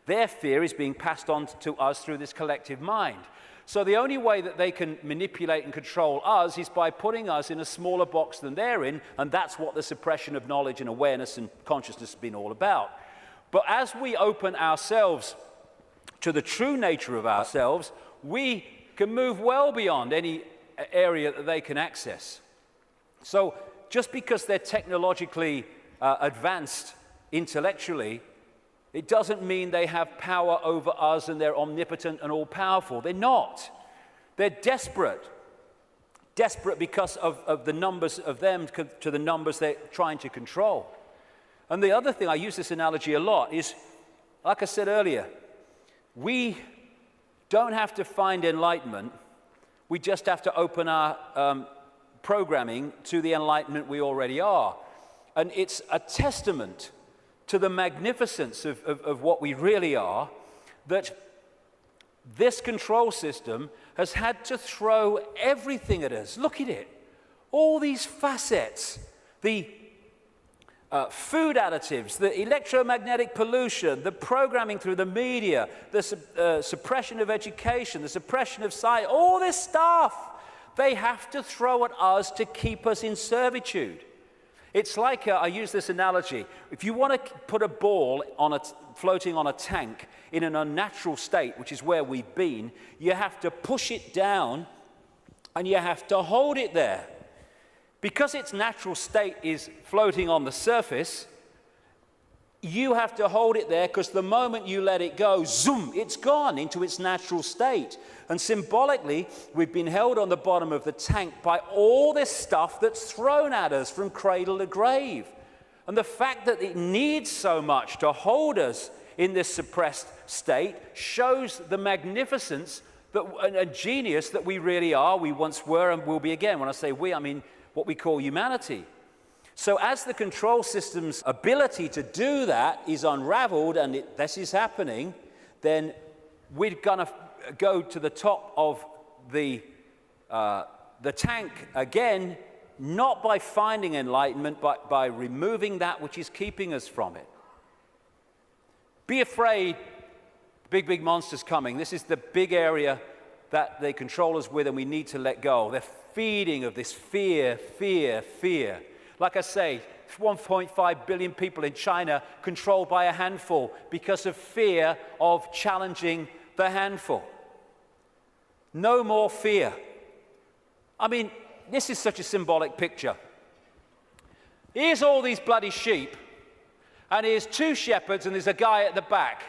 A: Their fear is being passed on to us through this collective mind. So the only way that they can manipulate and control us is by putting us in a smaller box than they're in, and that's what the suppression of knowledge and awareness and consciousness has been all about. But as we open ourselves to the true nature of ourselves, we can move well beyond any area that they can access. So just because they're technologically advanced intellectually, it doesn't mean they have power over us and they're omnipotent and all-powerful. They're not. They're desperate. Desperate because of the numbers of them to the numbers they're trying to control. And the other thing, I use this analogy a lot, is, like I said earlier, we don't have to find enlightenment. We just have to open our programming to the enlightenment we already are. And it's a testament to the magnificence of what we really are, that this control system has had to throw everything at us. Look at it. All these facets, the food additives, the electromagnetic pollution, the programming through the media, the suppression of education, the suppression of science, all this stuff, they have to throw at us to keep us in servitude. It's like, I use this analogy, if you want to put a ball floating on a tank in an unnatural state, which is where we've been, you have to push it down And you have to hold it there. Because its natural state is floating on the surface, you have to hold it there, because the moment you let it go, zoom, it's gone into its natural state. And symbolically, we've been held on the bottom of the tank by all this stuff that's thrown at us from cradle to grave. And the fact that it needs so much to hold us in this suppressed state shows the magnificence and genius that we really are, we once were, and will be again. When I say we, I mean what we call humanity. So as the control system's ability to do that is unraveled, and this is happening, then we're going to go to the top of the tank again, not by finding enlightenment, but by removing that which is keeping us from it. Be afraid, big, big monsters coming. This is the big area that they control us with, and we need to let go. They're feeding of this fear, fear, fear. Like I say, 1.5 billion people in China controlled by a handful because of fear of challenging the handful. No more fear. I mean, this is such a symbolic picture. Here's all these bloody sheep, and here's two shepherds, and there's a guy at the back.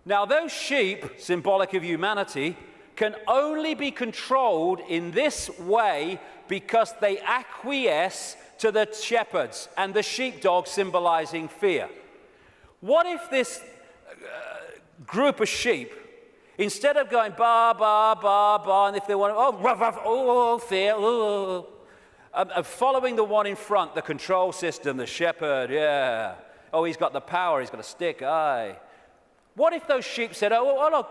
A: Now, those sheep, symbolic of humanity, can only be controlled in this way because they acquiesce to the shepherds, and the sheepdog symbolizing fear. What if this group of sheep, instead of going ba, ba, ba, ba, and if they want to, oh, ruff, ruff, oh, fear, oh, following the one in front, the control system, the shepherd, yeah. Oh, he's got the power, he's got a stick, aye. What if those sheep said, oh, look,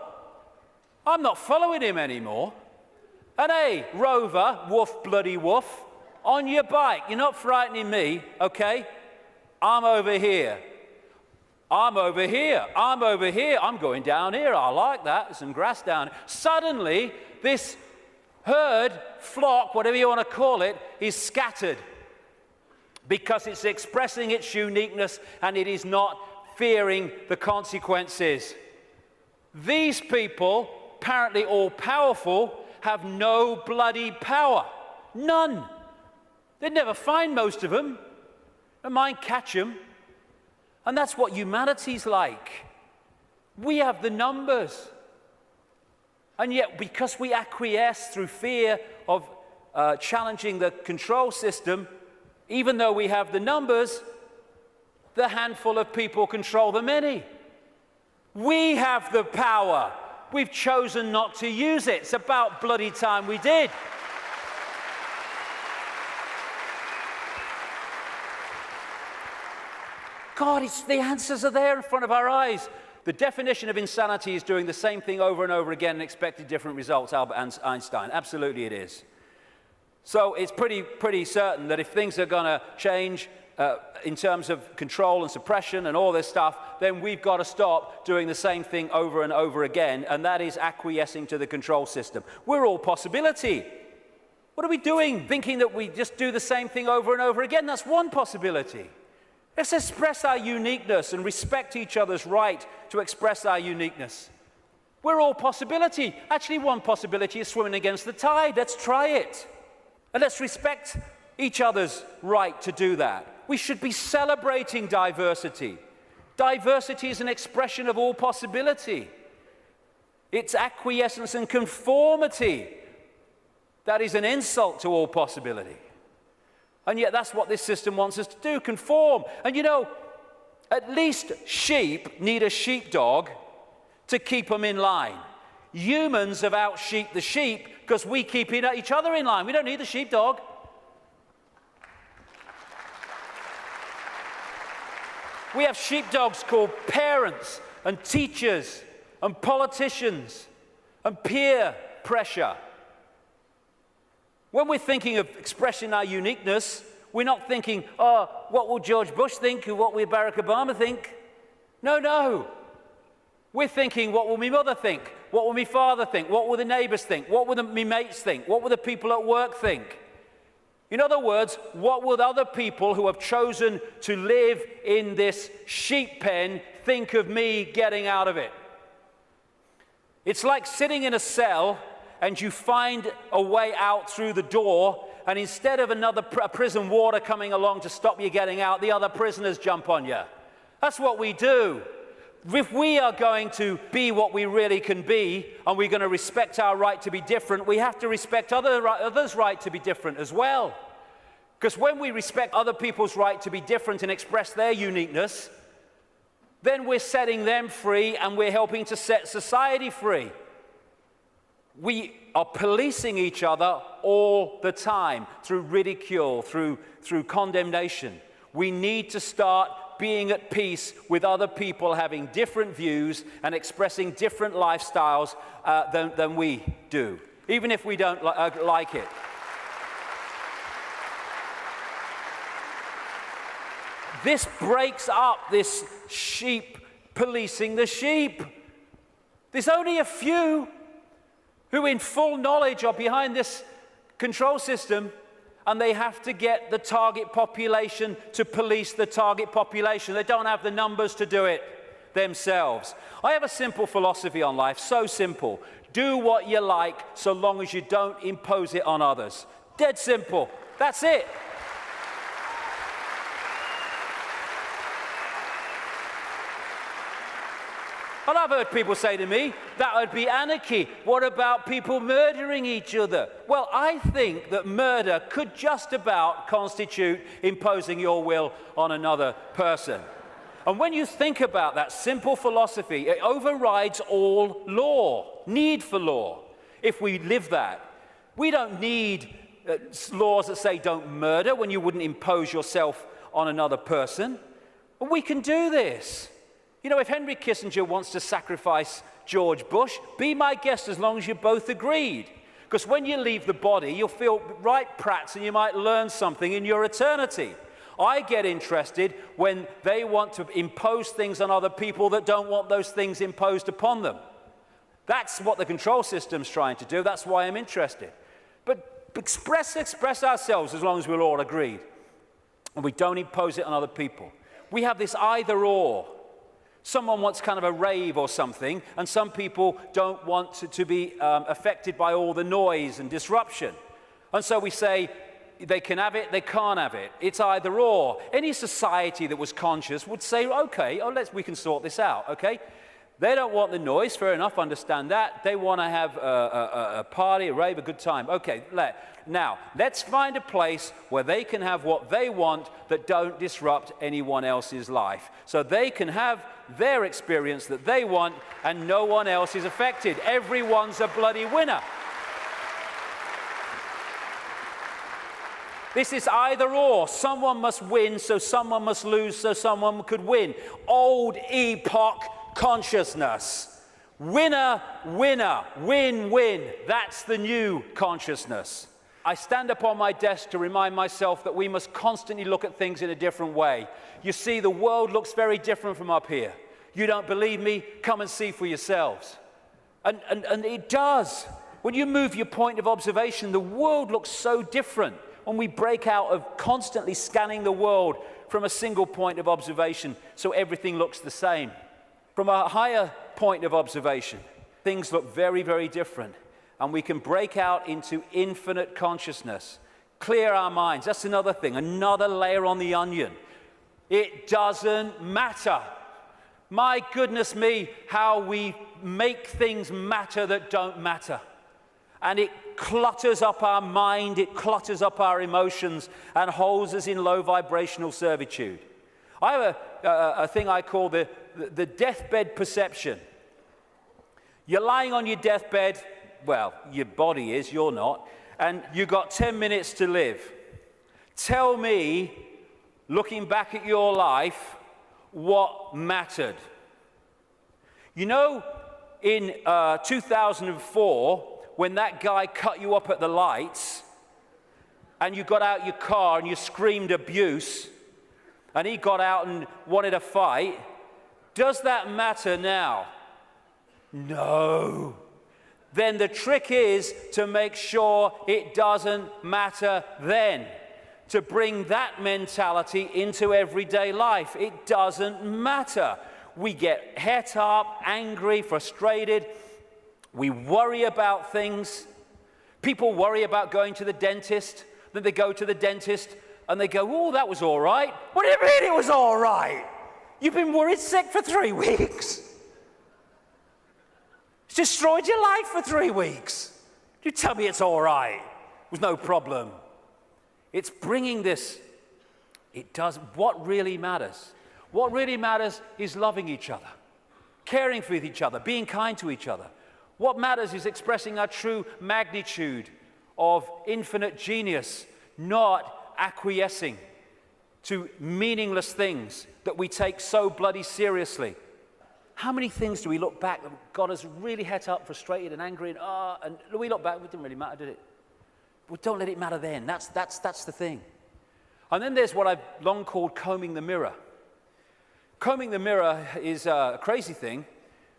A: I'm not following him anymore. And hey, Rover, woof, bloody woof, on your bike, you're not frightening me, okay? I'm over here. I'm over here. I'm over here. I'm going down here. I like that. There's some grass down here. Suddenly, this herd, flock, whatever you want to call it, is scattered because it's expressing its uniqueness and it is not fearing the consequences. These people, apparently all powerful, have no bloody power. None. They'd never find most of them. Don't mind catch them. And that's what humanity's like. We have the numbers. And yet, because we acquiesce through fear of challenging the control system, even though we have the numbers, the handful of people control the many. We have the power. We've chosen not to use it. It's about bloody time we did. God, the answers are there in front of our eyes. The definition of insanity is doing the same thing over and over again and expecting different results, Albert Einstein. Absolutely it is. So it's pretty certain that if things are going to change in terms of control and suppression and all this stuff, then we've got to stop doing the same thing over and over again, and that is acquiescing to the control system. We're all possibility. What are we doing? Thinking that we just do the same thing over and over again? That's one possibility. Let's express our uniqueness and respect each other's right to express our uniqueness. We're all possibility. Actually, one possibility is swimming against the tide. Let's try it. And let's respect each other's right to do that. We should be celebrating diversity. Diversity is an expression of all possibility. It's acquiescence and conformity that is an insult to all possibility. And yet that's what this system wants us to do, conform. And you know, at least sheep need a sheepdog to keep them in line. Humans have out-sheeped the sheep because we keep each other in line. We don't need the sheepdog. We have sheepdogs called parents and teachers and politicians and peer pressure. When we're thinking of expressing our uniqueness, we're not thinking, oh, what will George Bush think or what will Barack Obama think? No. We're thinking, what will my mother think? What will my father think? What will the neighbors think? What will my mates think? What will the people at work think? In other words, what will other people who have chosen to live in this sheep pen think of me getting out of it? It's like sitting in a cell and you find a way out through the door, and instead of another prison warder coming along to stop you getting out, the other prisoners jump on you. That's what we do. If we are going to be what we really can be, and we're going to respect our right to be different, we have to respect others' right to be different as well. Because when we respect other people's right to be different and express their uniqueness, then we're setting them free and we're helping to set society free. We are policing each other all the time through ridicule, through condemnation. We need to start being at peace with other people having different views and expressing different lifestyles than we do, even if we don't like it. This breaks up this sheep policing the sheep. There's only a few who in full knowledge are behind this control system, and they have to get the target population to police the target population. They don't have the numbers to do it themselves. I have a simple philosophy on life, so simple. Do what you like so long as you don't impose it on others. Dead simple. That's it. And I've heard people say to me, that would be anarchy. What about people murdering each other? Well, I think that murder could just about constitute imposing your will on another person. And when you think about that simple philosophy, it overrides all law, need for law, if we live that. We don't need laws that say don't murder when you wouldn't impose yourself on another person. But we can do this. You know, if Henry Kissinger wants to sacrifice George Bush, be my guest as long as you both agreed. Because when you leave the body, you'll feel right prats and you might learn something in your eternity. I get interested when they want to impose things on other people that don't want those things imposed upon them. That's what the control system's trying to do. That's why I'm interested. But express ourselves as long as we're all agreed. And we don't impose it on other people. We have this either or. Someone wants kind of a rave or something, and some people don't want to be affected by all the noise and disruption. And so we say, they can have it, they can't have it. It's either or. Any society that was conscious would say, okay, we can sort this out, okay? They don't want the noise, fair enough, understand that. They want to have a party, a rave, a good time. Okay, now, let's find a place where they can have what they want that don't disrupt anyone else's life. So they can have their experience that they want and no one else is affected. Everyone's a bloody winner. This is either or. Someone must win, so someone must lose, so someone could win. Old epoch consciousness. Winner, winner, win, win. That's the new consciousness. I stand upon my desk to remind myself that we must constantly look at things in a different way. You see, the world looks very different from up here. You don't believe me? Come and see for yourselves. And it does. When you move your point of observation, the world looks so different. When we break out of constantly scanning the world from a single point of observation, so everything looks the same. From a higher point of observation, things look very, very different. And we can break out into infinite consciousness. Clear our minds. That's another thing, another layer on the onion. It doesn't matter. My goodness me, how we make things matter that don't matter. And it clutters up our mind, it clutters up our emotions, and holds us in low vibrational servitude. I have a thing I call the deathbed perception. You're lying on your deathbed, well, your body is, you're not, and you've got 10 minutes to live. Tell me, looking back at your life, what mattered. You know, in 2004, when that guy cut you up at the lights, and you got out your car and you screamed abuse, and he got out and wanted a fight, does that matter now? No. Then the trick is to make sure it doesn't matter then. To bring that mentality into everyday life. It doesn't matter. We get het up, angry, frustrated. We worry about things. People worry about going to the dentist. Then they go to the dentist and they go, oh, that was all right. What do you mean it was all right? You've been worried sick for 3 weeks. It's destroyed your life for 3 weeks. You tell me it's all right. It was no problem. It's bringing this. It does. What really matters? What really matters is loving each other, caring for each other, being kind to each other. What matters is expressing our true magnitude of infinite genius, not acquiescing to meaningless things that we take so bloody seriously. How many things do we look back that got us really het up, frustrated and angry, and we look back, it didn't really matter, did it? Well, don't let it matter then. That's the thing. And then there's what I've long called combing the mirror. Combing the mirror is a crazy thing,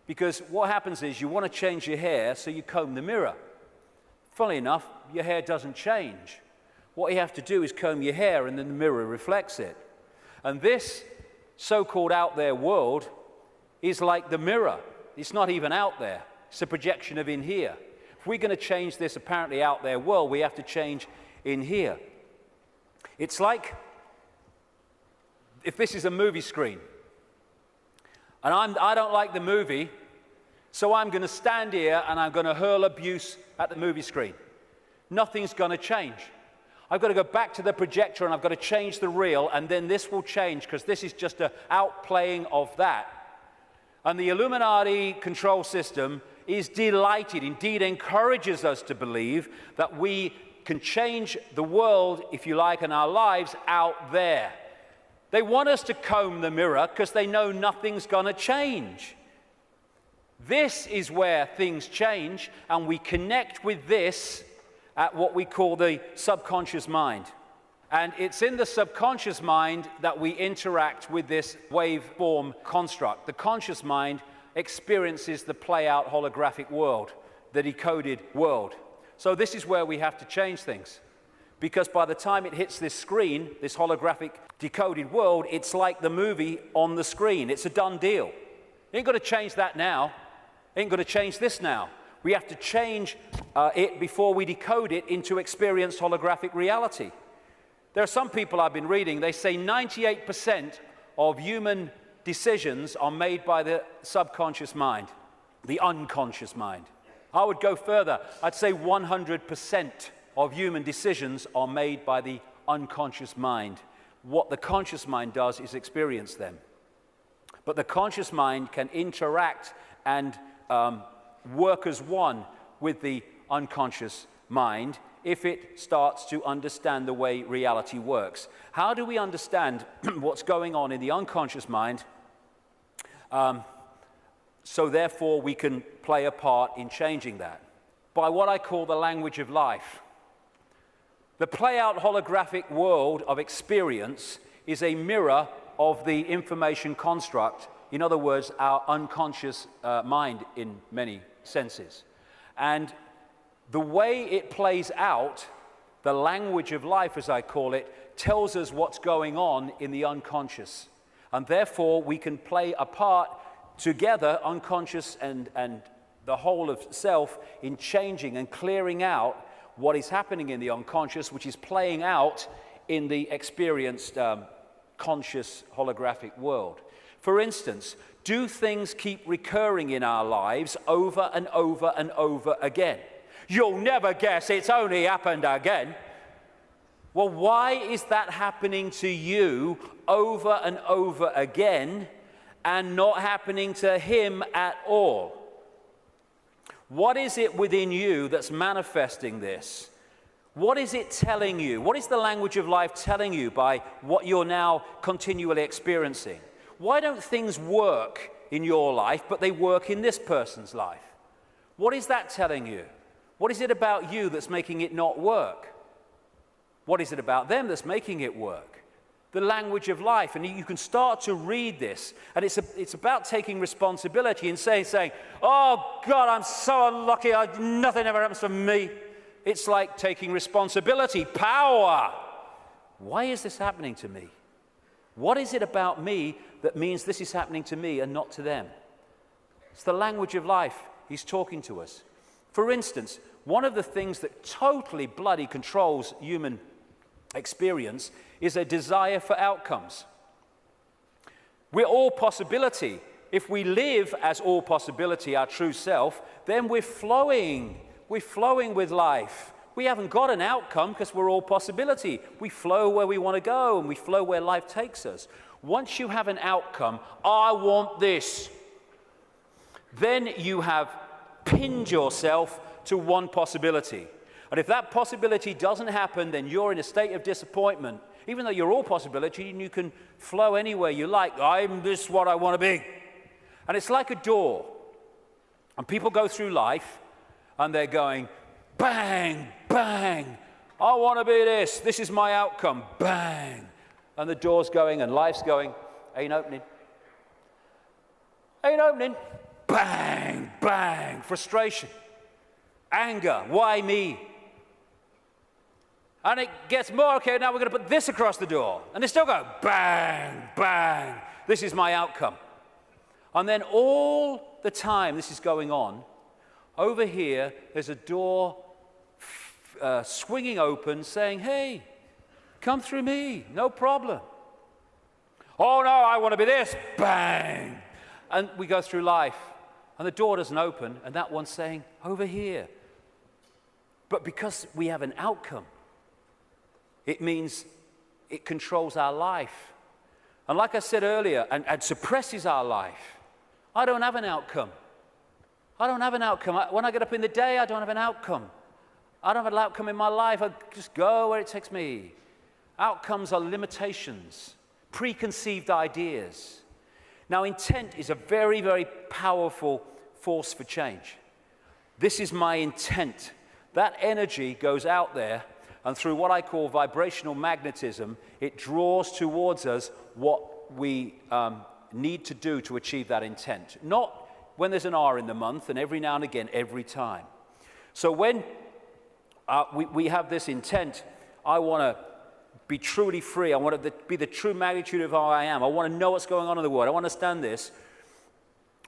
A: because what happens is you want to change your hair, so you comb the mirror. Funnily enough, your hair doesn't change. What you have to do is comb your hair, and then the mirror reflects it. And this so-called out there world is like the mirror. It's not even out there. It's a projection of in here. If we're going to change this apparently out there world, we have to change in here. It's like if this is a movie screen, and I don't like the movie, so I'm going to stand here and I'm going to hurl abuse at the movie screen. Nothing's going to change. I've got to go back to the projector and I've got to change the reel, and then this will change, because this is just an outplaying of that. And the Illuminati control system is delighted, indeed encourages us to believe that we can change the world, if you like, and our lives out there. They want us to comb the mirror because they know nothing's going to change. This is where things change, and we connect with this at what we call the subconscious mind. And it's in the subconscious mind that we interact with this waveform construct. The conscious mind experiences the play-out holographic world, the decoded world. So this is where we have to change things. Because by the time it hits this screen, this holographic decoded world, it's like the movie on the screen. It's a done deal. You ain't got to change that now. You ain't got to change this now. We have to change it before we decode it into experienced holographic reality. There are some people I've been reading, they say 98% of human decisions are made by the subconscious mind, the unconscious mind. I would go further. I'd say 100% of human decisions are made by the unconscious mind. What the conscious mind does is experience them. But the conscious mind can interact and work as one with the unconscious mind if it starts to understand the way reality works. How do we understand what's going on in the unconscious mind so therefore we can play a part in changing that? By what I call the language of life. The play-out holographic world of experience is a mirror of the information construct, in other words, our unconscious mind in many senses. And the way it plays out, the language of life, as I call it, tells us what's going on in the unconscious. And therefore, we can play a part together, unconscious and the whole of self, in changing and clearing out what is happening in the unconscious, which is playing out in the experienced conscious holographic world. For instance, do things keep recurring in our lives over and over and over again? You'll never guess it's only happened again. Well, why is that happening to you over and over again and not happening to him at all? What is it within you that's manifesting this? What is it telling you? What is the language of life telling you by what you're now continually experiencing? Why don't things work in your life, but they work in this person's life? What is that telling you? What is it about you that's making it not work? What is it about them that's making it work? The language of life. And you can start to read this. And it's about taking responsibility and saying, oh, God, I'm so unlucky. Nothing ever happens to me. It's like taking responsibility, power. Why is this happening to me? What is it about me that means this is happening to me and not to them? It's the language of life he's talking to us. For instance, one of the things that totally bloody controls human experience is a desire for outcomes. We're all possibility. If we live as all possibility, our true self, then we're flowing. We're flowing with life. We haven't got an outcome because we're all possibility. We flow where we want to go, and we flow where life takes us. Once you have an outcome, I want this, then you have pinned yourself to one possibility. And if that possibility doesn't happen, then you're in a state of disappointment. Even though you're all possibility and you can flow anywhere you like, I'm this what I want to be. And it's like a door. And people go through life and they're going, bang, bang, I want to be this. This is my outcome. Bang. And the door's going and life's going, ain't opening. Ain't opening. Bang, bang. Frustration. Anger. Why me? And it gets more, okay, now we're going to put this across the door. And they still go, bang, bang. This is my outcome. And then all the time this is going on, over here, there's a door swinging open saying, hey, come through me, no problem. Oh, no, I want to be this. Bang. And we go through life, and the door doesn't open, and that one's saying, over here. But because we have an outcome, it means it controls our life. And like I said earlier, and suppresses our life. I don't have an outcome. I don't have an outcome. When I get up in the day, I don't have an outcome. I don't have an outcome in my life. I just go where it takes me. Outcomes are limitations, preconceived ideas. Now, intent is a very, very powerful force for change. This is my intent. That energy goes out there, and through what I call vibrational magnetism, it draws towards us what we need to do to achieve that intent. Not when there's an R in the month, and every now and again, every time. So when we have this intent, I want to be truly free. I want to be the true magnitude of how I am. I want to know what's going on in the world. I want to understand this.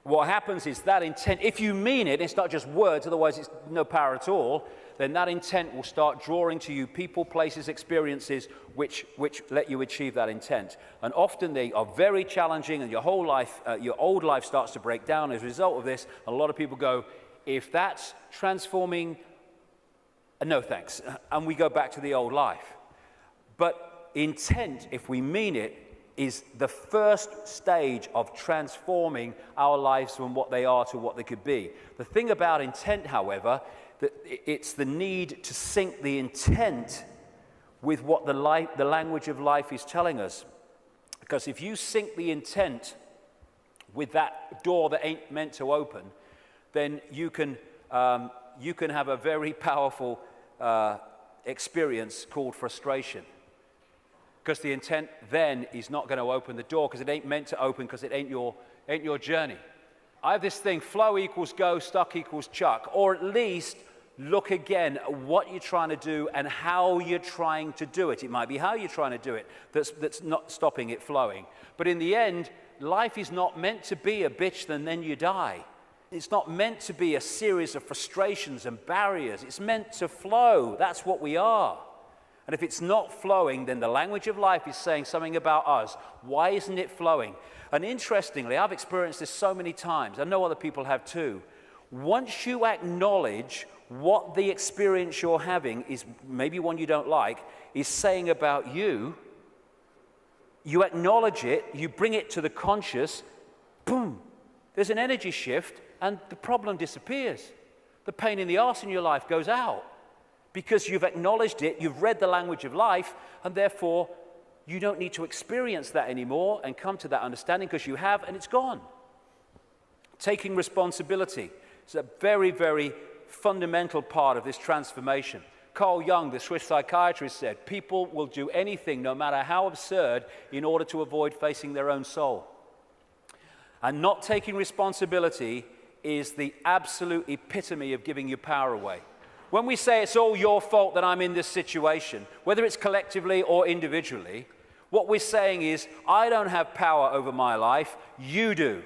A: What happens is that intent, if you mean it, it's not just words, otherwise it's no power at all, then that intent will start drawing to you people, places, experiences which let you achieve that intent. And often they are very challenging, and your whole life, your old life starts to break down as a result of this. And a lot of people go, if that's transforming, no thanks. And we go back to the old life. But intent, if we mean it, is the first stage of transforming our lives from what they are to what they could be. The thing about intent, however, that it's the need to sync the intent with what the language of life is telling us. Because if you sync the intent with that door that ain't meant to open, then you can have a very powerful experience called frustration. Because the intent then is not going to open the door because it ain't meant to open because it ain't your journey. I have this thing, flow equals go, stuck equals chuck. Or at least look again at what you're trying to do and how you're trying to do it. It might be how you're trying to do it that's not stopping it flowing. But in the end, life is not meant to be a bitch and then you die. It's not meant to be a series of frustrations and barriers. It's meant to flow. That's what we are. And if it's not flowing, then the language of life is saying something about us. Why isn't it flowing? And interestingly, I've experienced this so many times. I know other people have too. Once you acknowledge what the experience you're having is, maybe one you don't like, is saying about you, you acknowledge it, you bring it to the conscious, boom, there's an energy shift and the problem disappears. The pain in the arse in your life goes out. Because you've acknowledged it, you've read the language of life, and therefore you don't need to experience that anymore and come to that understanding because you have, and it's gone. Taking responsibility is a very, very fundamental part of this transformation. Carl Jung, the Swiss psychiatrist, said, people will do anything, no matter how absurd, in order to avoid facing their own soul. And not taking responsibility is the absolute epitome of giving your power away. When we say it's all your fault that I'm in this situation, whether it's collectively or individually, what we're saying is, I don't have power over my life, you do.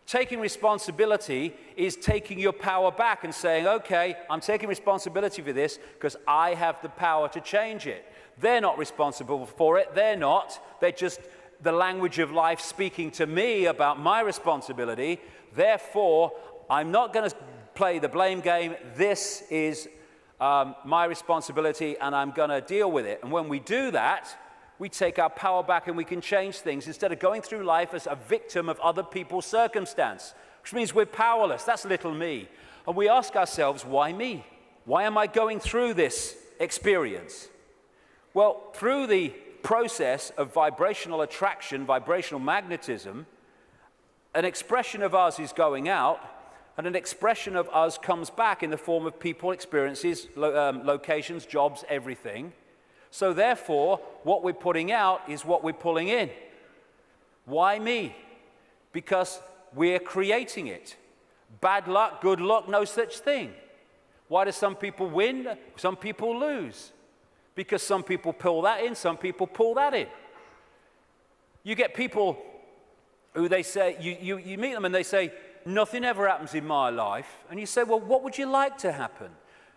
A: Taking responsibility is taking your power back and saying, okay, I'm taking responsibility for this because I have the power to change it. They're not responsible for it. They're not. They're just the language of life speaking to me about my responsibility. Therefore, I'm not going to play the blame game. This is my responsibility, and I'm going to deal with it. And when we do that, we take our power back and we can change things instead of going through life as a victim of other people's circumstance, which means we're powerless. That's little me. And we ask ourselves, why me? Why am I going through this experience? Well, through the process of vibrational attraction, vibrational magnetism, an expression of us is going out, and an expression of us comes back in the form of people, experiences, locations, jobs, everything. So therefore, what we're putting out is what we're pulling in. Why me? Because we're creating it. Bad luck, good luck, no such thing. Why do some people win? Some people lose. Because some people pull that in, some people pull that in. You get people who they say, you meet them and they say, nothing ever happens in my life. And you say, well, what would you like to happen?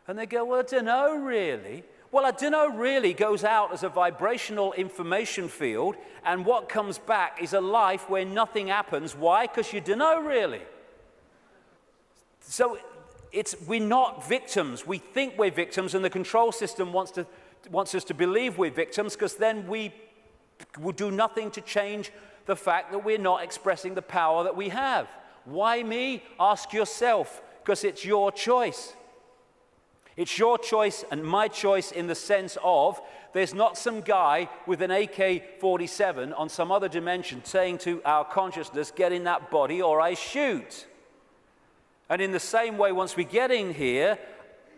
A: And they go, well, I don't know really. Well, I don't know really goes out as a vibrational information field, and what comes back is a life where nothing happens. Why? Because you don't know really. So we're not victims. We think we're victims, and the control system wants us to believe we're victims, because then we will do nothing to change the fact that we're not expressing the power that we have. Why me? Ask yourself, because it's your choice. It's your choice and my choice in the sense of there's not some guy with an AK-47 on some other dimension saying to our consciousness, get in that body or I shoot. And in the same way, once we get in here,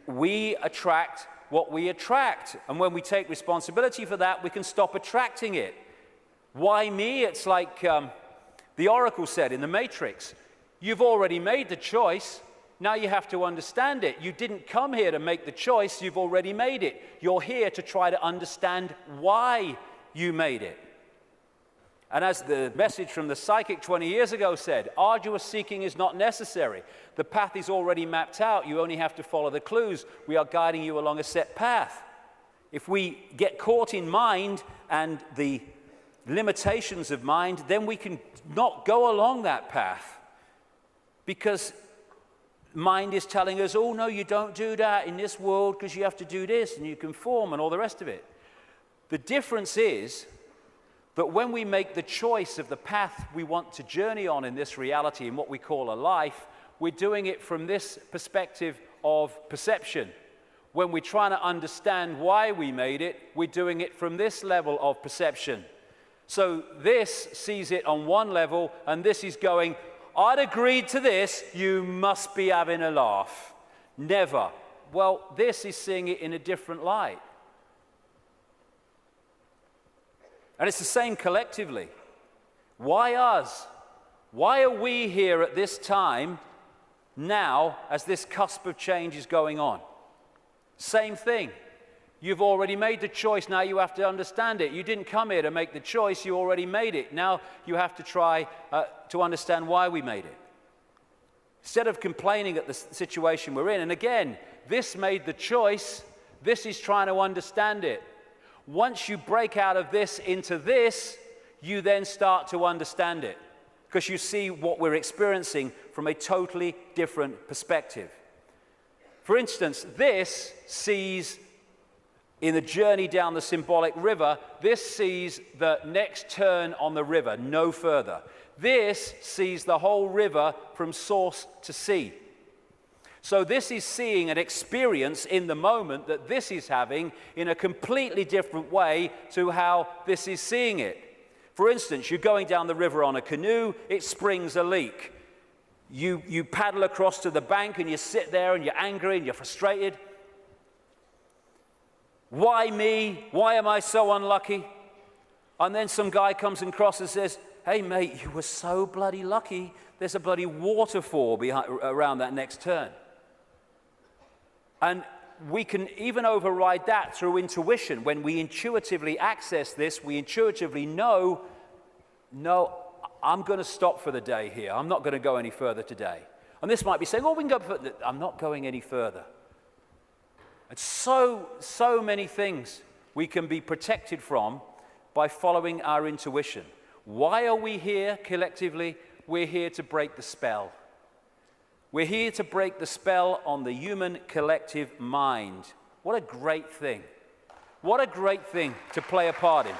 A: we attract what we attract. And when we take responsibility for that, we can stop attracting it. Why me? It's like the Oracle said in the Matrix. You've already made the choice. Now you have to understand it. You didn't come here to make the choice. You've already made it. You're here to try to understand why you made it. And as the message from the psychic 20 years ago said, arduous seeking is not necessary. The path is already mapped out. You only have to follow the clues. We are guiding you along a set path. If we get caught in mind and the limitations of mind, then we can not go along that path, because mind is telling us, oh, no, you don't do that in this world because you have to do this and you conform and all the rest of it. The difference is that when we make the choice of the path we want to journey on in this reality, in what we call a life, we're doing it from this perspective of perception. When we're trying to understand why we made it, we're doing it from this level of perception. So this sees it on one level, and this is going, I'd agreed to this, you must be having a laugh. Never. Well, this is seeing it in a different light. And it's the same collectively. Why us? Why are we here at this time now as this cusp of change is going on? Same thing. You've already made the choice, now you have to understand it. You didn't come here to make the choice, you already made it. Now you have to try to understand why we made it. Instead of complaining at the situation we're in, and again, this made the choice, this is trying to understand it. Once you break out of this into this, you then start to understand it, because you see what we're experiencing from a totally different perspective. For instance, this sees, in the journey down the symbolic river, this sees the next turn on the river, no further. This sees the whole river from source to sea. So this is seeing an experience in the moment that this is having in a completely different way to how this is seeing it. For instance, you're going down the river on a canoe, it springs a leak. You paddle across to the bank and you sit there and you're angry and you're frustrated. Why me? Why am I so unlucky? And then some guy comes across and says, hey mate, you were so bloody lucky. There's a bloody waterfall around that next turn. And we can even override that through intuition. When we intuitively access this, we intuitively know, no, I'm going to stop for the day here. I'm not going to go any further today. And this might be saying, oh, we can go further. I'm not going any further. It's so many things we can be protected from by following our intuition. Why are we here collectively? We're here to break the spell. We're here to break the spell on the human collective mind. What a great thing. What a great thing to play a part in.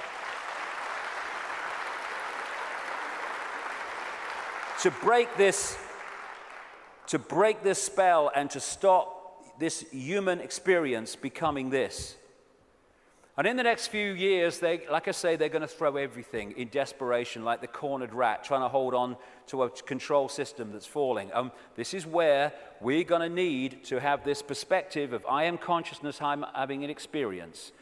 A: To break this spell and to stop this human experience becoming this. And in the next few years, like I say, they're going to throw everything in desperation, like the cornered rat, trying to hold on to a control system that's falling. This is where we're going to need to have this perspective of I am consciousness, I'm having an experience,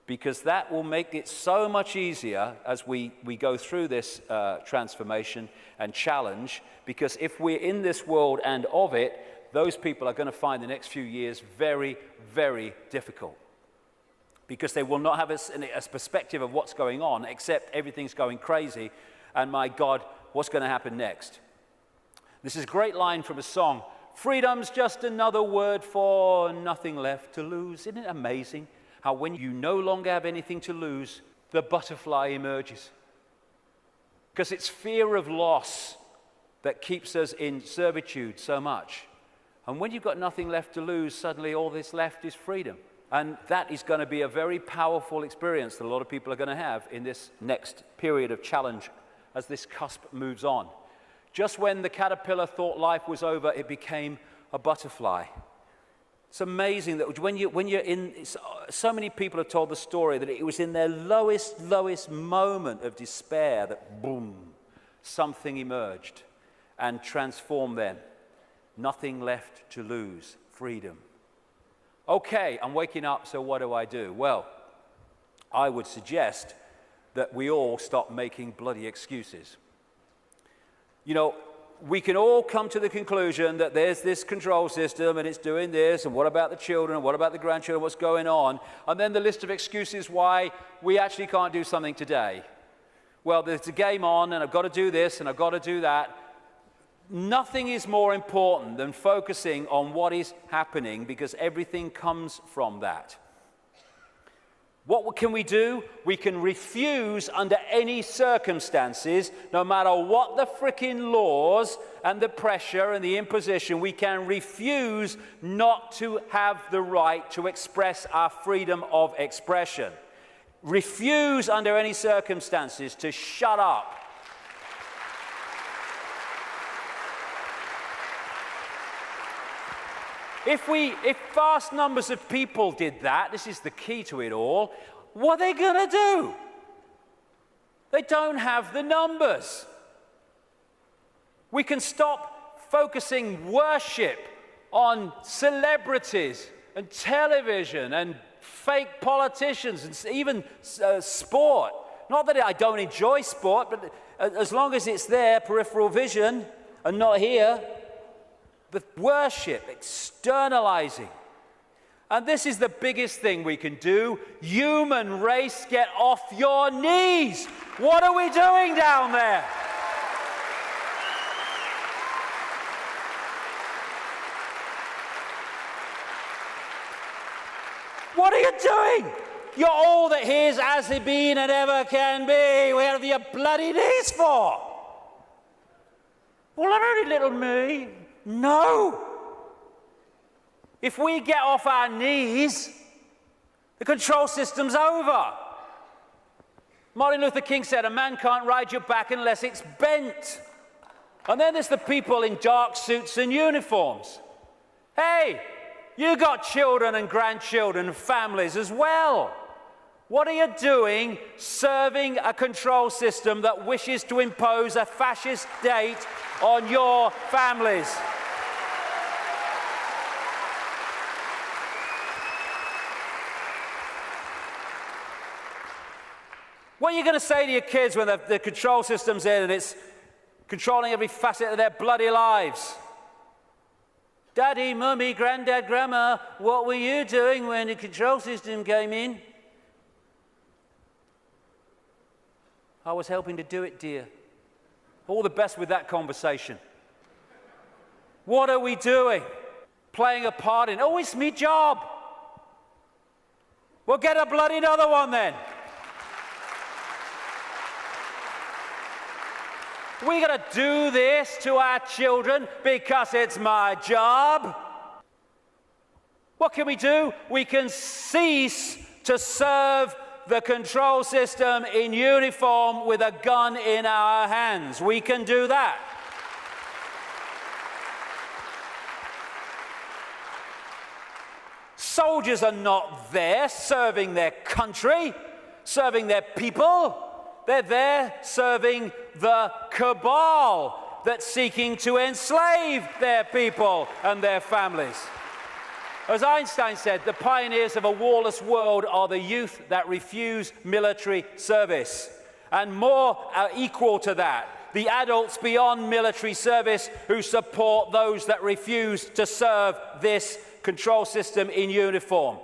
A: because that will make it so much easier as we go through this transformation and challenge, because if we're in this world and of it, those people are going to find the next few years very, very difficult. Because they will not have a perspective of what's going on, except everything's going crazy, and my God, what's going to happen next? This is a great line from a song. Freedom's just another word for nothing left to lose. Isn't it amazing how when you no longer have anything to lose, the butterfly emerges? Because it's fear of loss that keeps us in servitude so much. And when you've got nothing left to lose, suddenly all that's left is freedom. And that is going to be a very powerful experience that a lot of people are going to have in this next period of challenge as this cusp moves on. Just when the caterpillar thought life was over, it became a butterfly. It's amazing that when you're in, so many people have told the story that it was in their lowest moment of despair that boom, something emerged and transformed them. Nothing left to lose, freedom. Okay, I'm waking up, so what do I do? Well, I would suggest that we all stop making bloody excuses. You know, we can all come to the conclusion that there's this control system and it's doing this, and what about the children, and what about the grandchildren, what's going on? And then the list of excuses why we actually can't do something today. Well, there's a game on, and I've got to do this, and I've got to do that. Nothing is more important than focusing on what is happening, because everything comes from that. What can we do? We can refuse under any circumstances, no matter what the frickin' laws and the pressure and the imposition, we can refuse not to have the right to express our freedom of expression. Refuse under any circumstances to shut up. If vast numbers of people did that, this is the key to it all, what are they going to do? They don't have the numbers. We can stop focusing worship on celebrities and television and fake politicians and even sport. Not that I don't enjoy sport, but as long as it's there, peripheral vision, and not here, the worship, externalizing. And this is the biggest thing we can do. Human race, get off your knees. What are we doing down there? What are you doing? You're all that is, has been, and ever can be. Where have your bloody knees for? Well, I'm only little me. No. If we get off our knees, the control system's over. Martin Luther King said, a man can't ride your back unless it's bent. And then there's the people in dark suits and uniforms. Hey, you got children and grandchildren and families as well. What are you doing serving a control system that wishes to impose a fascist state on your families? What are you going to say to your kids when the control system's in and it's controlling every facet of their bloody lives? Daddy, Mummy, Granddad, Grandma, what were you doing when the control system came in? I was helping to do it, dear. All the best with that conversation. What are we doing? Playing a part in, oh, it's me job. Well, get a bloody another one then. We got to do this to our children because it's my job. What can we do? We can cease to serve the control system in uniform with a gun in our hands. We can do that. Soldiers are not there serving their country, serving their people. They're there serving the cabal that's seeking to enslave their people and their families. As Einstein said, the pioneers of a warless world are the youth that refuse military service. And more are equal to that, the adults beyond military service who support those that refuse to serve this control system in uniform.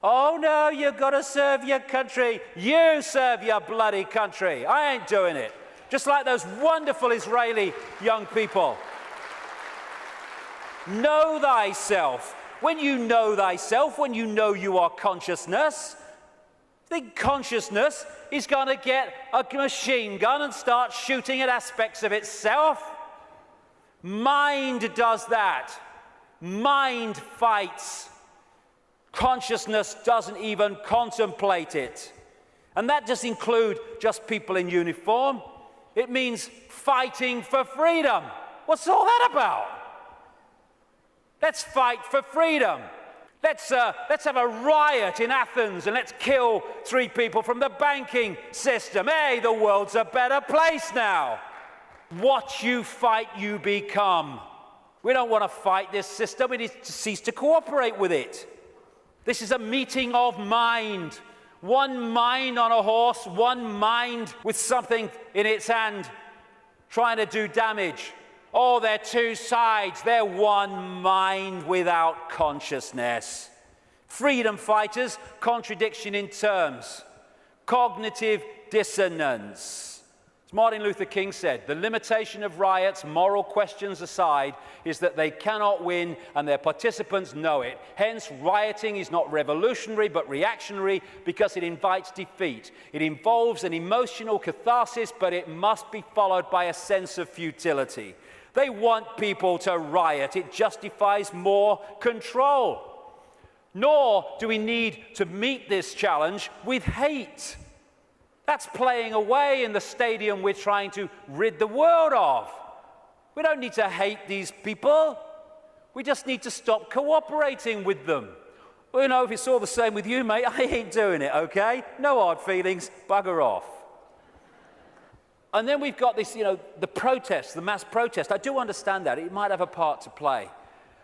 A: Oh no, you've got to serve your country. You serve your bloody country. I ain't doing it. Just like those wonderful Israeli young people. Know thyself. When you know thyself, when you know you are consciousness, the consciousness is going to get a machine gun and start shooting at aspects of itself. Mind does that. Mind fights. Consciousness doesn't even contemplate it. And that doesn't include just people in uniform. It means fighting for freedom. What's all that about? Let's fight for freedom. Let's have a riot in Athens and let's kill 3 people from the banking system. Hey, the world's a better place now. What you fight, you become. We don't want to fight this system. We need to cease to cooperate with it. This is a meeting of mind. One mind on a horse, one mind with something in its hand trying to do damage. Oh, they're 2 sides. They're one mind without consciousness. Freedom fighters, contradiction in terms. Cognitive dissonance. As Martin Luther King said, the limitation of riots, moral questions aside, is that they cannot win and their participants know it. Hence, rioting is not revolutionary but reactionary because it invites defeat. It involves an emotional catharsis, but it must be followed by a sense of futility. They want people to riot. It justifies more control. Nor do we need to meet this challenge with hate. That's playing away in the stadium we're trying to rid the world of. We don't need to hate these people. We just need to stop cooperating with them. Well, you know, if it's all the same with you, mate, I ain't doing it, okay? No hard feelings, bugger off. And then we've got this, you know, the protest, the mass protest. I do understand that. It might have a part to play.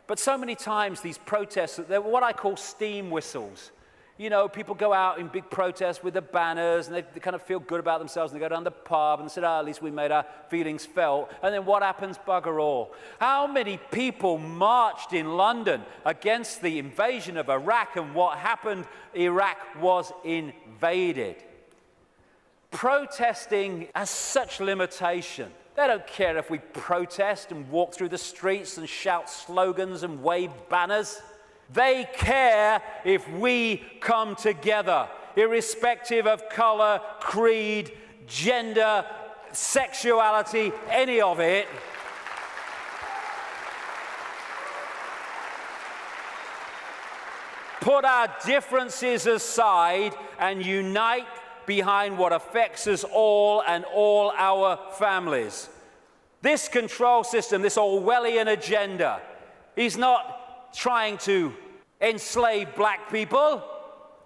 A: But so many times these protests, they're what I call steam whistles. You know, people go out in big protests with the banners and they kind of feel good about themselves and they go down the pub and say, at least we made our feelings felt. And then what happens? Bugger all. How many people marched in London against the invasion of Iraq, and what happened? Iraq was invaded. Protesting has such limitation. They don't care if we protest and walk through the streets and shout slogans and wave banners. They care if we come together, irrespective of color, creed, gender, sexuality, any of it. Put our differences aside and unite behind what affects us all and all our families. This control system, this Orwellian agenda, is not trying to enslave black people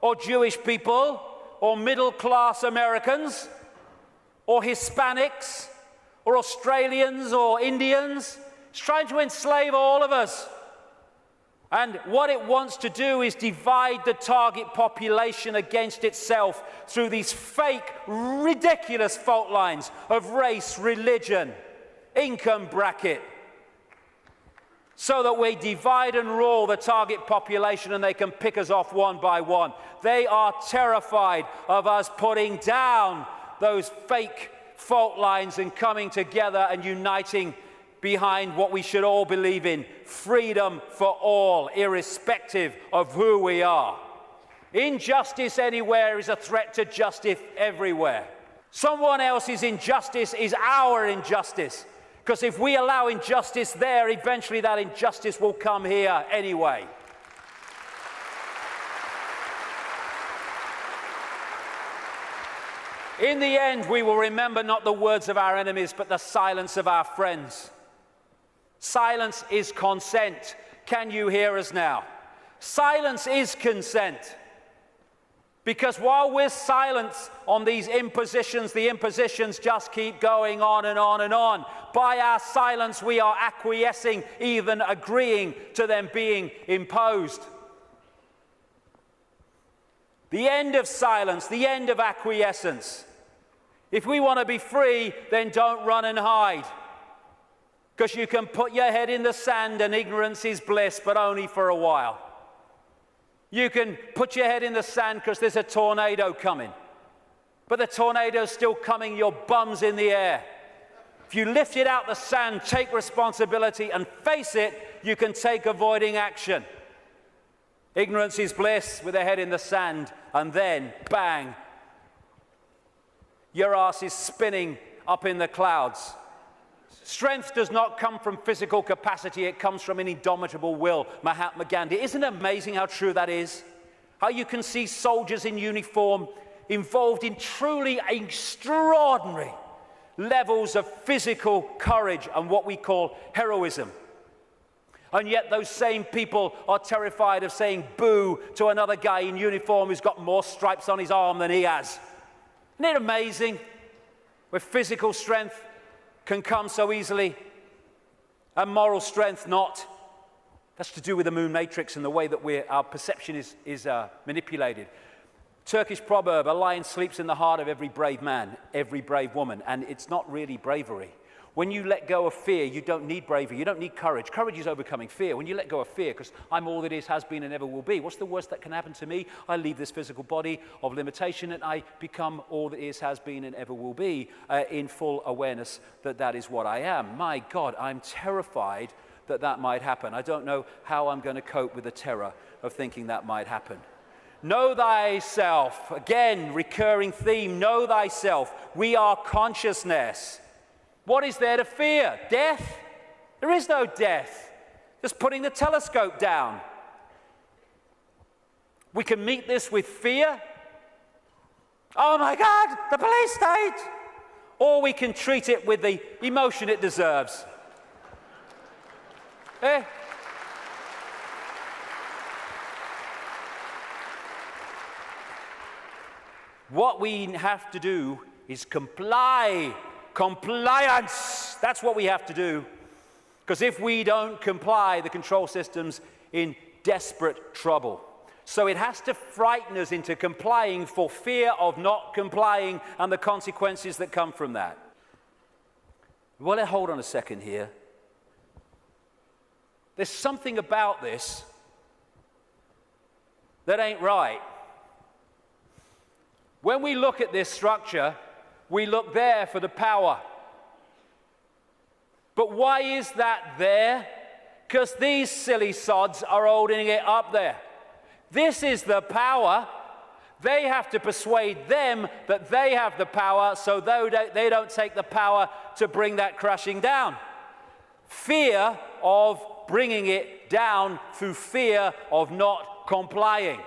A: or Jewish people or middle-class Americans or Hispanics or Australians or Indians. It's trying to enslave all of us. And what it wants to do is divide the target population against itself through these fake, ridiculous fault lines of race, religion, income bracket, so that we divide and rule the target population and they can pick us off one by one. They are terrified of us putting down those fake fault lines and coming together and uniting behind what we should all believe in: freedom for all, irrespective of who we are. Injustice anywhere is a threat to justice everywhere. Someone else's injustice is our injustice, because if we allow injustice there, eventually that injustice will come here anyway. In the end, we will remember not the words of our enemies, but the silence of our friends. Silence is consent. Can you hear us now? Silence is consent. Because while we're silent on these impositions, the impositions just keep going on and on and on. By our silence, we are acquiescing, even agreeing to them being imposed. The end of silence, the end of acquiescence. If we want to be free, then don't run and hide. Because you can put your head in the sand and ignorance is bliss, but only for a while. You can put your head in the sand because there's a tornado coming. But the tornado's still coming, your bum's in the air. If you lift it out the sand, take responsibility and face it, you can take avoiding action. Ignorance is bliss with a head in the sand, and then, bang, your ass is spinning up in the clouds. Strength does not come from physical capacity, it comes from an indomitable will. Mahatma Gandhi. Isn't it amazing how true that is? How you can see soldiers in uniform involved in truly extraordinary levels of physical courage and what we call heroism. And yet those same people are terrified of saying boo to another guy in uniform who's got more stripes on his arm than he has. Isn't it amazing? Where physical strength can come so easily, and moral strength not. That's to do with the moon matrix and the way that our perception is manipulated. Turkish proverb: a lion sleeps in the heart of every brave man, every brave woman. And it's not really bravery. When you let go of fear, you don't need bravery, you don't need courage. Courage is overcoming fear. When you let go of fear, because I'm all that is, has been, and ever will be. What's the worst that can happen to me? I leave this physical body of limitation and I become all that is, has been, and ever will be, in full awareness that that is what I am. My God, I'm terrified that that might happen. I don't know how I'm going to cope with the terror of thinking that might happen. Know thyself. Again, recurring theme. Know thyself. We are consciousness. What is there to fear? Death? There is no death. Just putting the telescope down. We can meet this with fear. Oh my God, the police state! Or we can treat it with the emotion it deserves. What we have to do is comply. Compliance! That's what we have to do. Because if we don't comply, the control system's in desperate trouble. So it has to frighten us into complying for fear of not complying and the consequences that come from that. Well, hold on a second here. There's something about this that ain't right. When we look at this structure, we look there for the power. But why is that there? Because these silly sods are holding it up there. This is the power. They have to persuade them that they have the power, so they don't take the power to bring that crashing down. Fear of bringing it down through fear of not complying.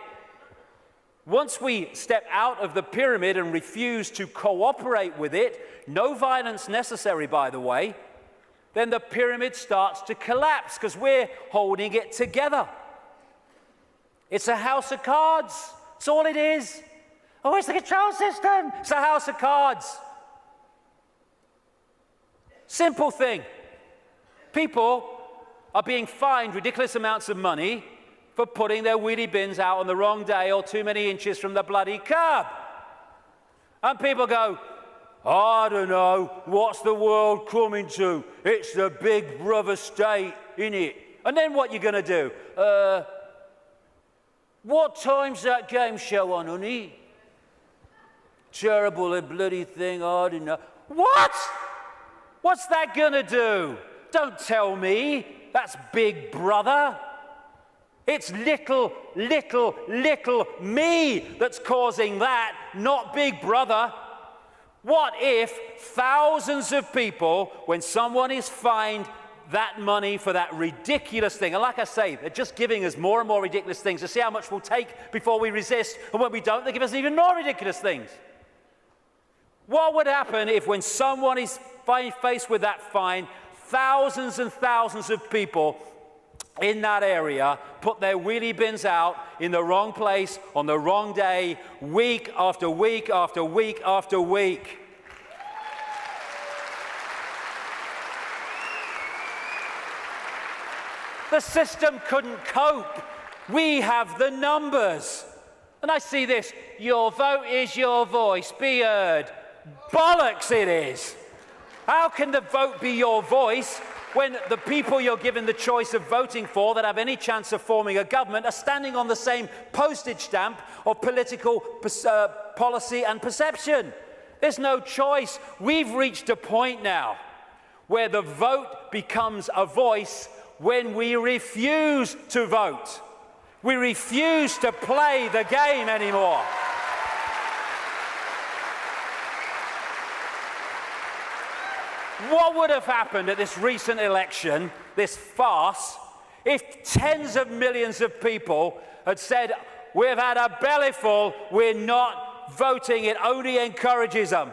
A: Once we step out of the pyramid and refuse to cooperate with it, no violence necessary, by the way, then the pyramid starts to collapse because we're holding it together. It's a house of cards. That's all it is. Oh, it's the control system. It's a house of cards. Simple thing. People are being fined ridiculous amounts of money for putting their wheelie bins out on the wrong day or too many inches from the bloody curb. And people go, I don't know, what's the world coming to? It's the big brother state, innit? And then what you going to do? What time's that game show on, honey? Terrible, a bloody thing, I don't know. What? What's that gonna do? Don't tell me that's Big Brother. It's little me that's causing that, not Big Brother. What if thousands of people, when someone is fined that money for that ridiculous thing, and like I say, they're just giving us more and more ridiculous things to see how much we'll take before we resist, and when we don't, they give us even more ridiculous things. What would happen if when someone is faced with that fine, thousands and thousands of people in that area put their wheelie bins out in the wrong place on the wrong day, week after week after week after week? The system couldn't cope. We have the numbers. And I see this, your vote is your voice, be heard. Bollocks it is. How can the vote be your voice when the people you're given the choice of voting for that have any chance of forming a government are standing on the same postage stamp of political policy and perception? There's no choice. We've reached a point now where the vote becomes a voice when we refuse to vote. We refuse to play the game anymore. What would have happened at this recent election, this farce, if tens of millions of people had said, we've had a bellyful, we're not voting, it only encourages them?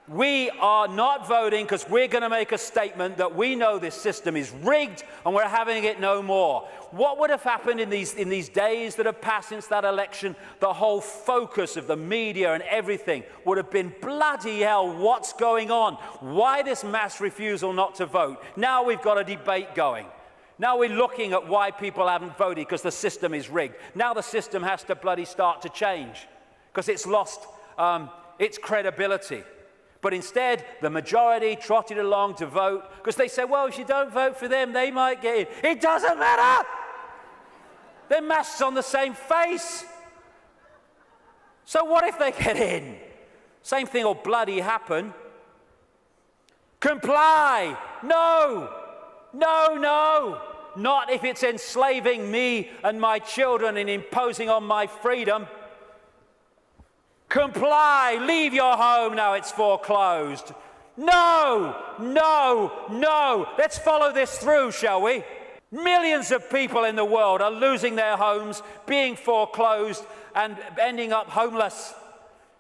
A: We are not voting because we're going to make a statement that we know this system is rigged and we're having it no more. What would have happened in these days that have passed since that election? The whole focus of the media and everything would have been, bloody hell, what's going on? Why this mass refusal not to vote? Now we've got a debate going. Now we're looking at why people haven't voted because the system is rigged. Now the system has to bloody start to change because it's lost its credibility. But instead, the majority trotted along to vote because they said, well, if you don't vote for them, they might get in. It doesn't matter. Their masks on the same face. So what if they get in? Same thing will bloody happen. Comply. No. No, no. Not if it's enslaving me and my children and imposing on my freedom. Comply, leave your home now it's foreclosed. No, no, no. Let's follow this through, shall we? Millions of people in the world are losing their homes, being foreclosed, and ending up homeless.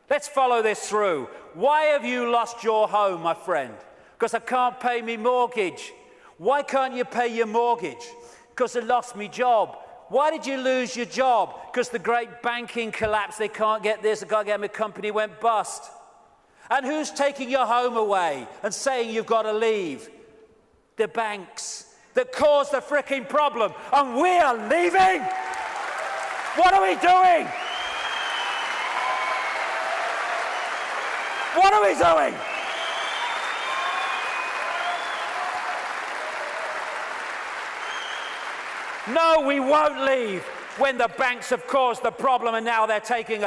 A: Let's follow this through. Why have you lost your home, my friend? Because I can't pay me mortgage. Why can't you pay your mortgage? Because I lost my job. Why did you lose your job? Because the great banking collapse, they can't get this, they can't get my company went bust. And who's taking your home away and saying you've got to leave? The banks that caused the frickin' problem. And we are leaving? What are we doing? What are we doing? No, we won't leave when the banks have caused the problem and now they're telling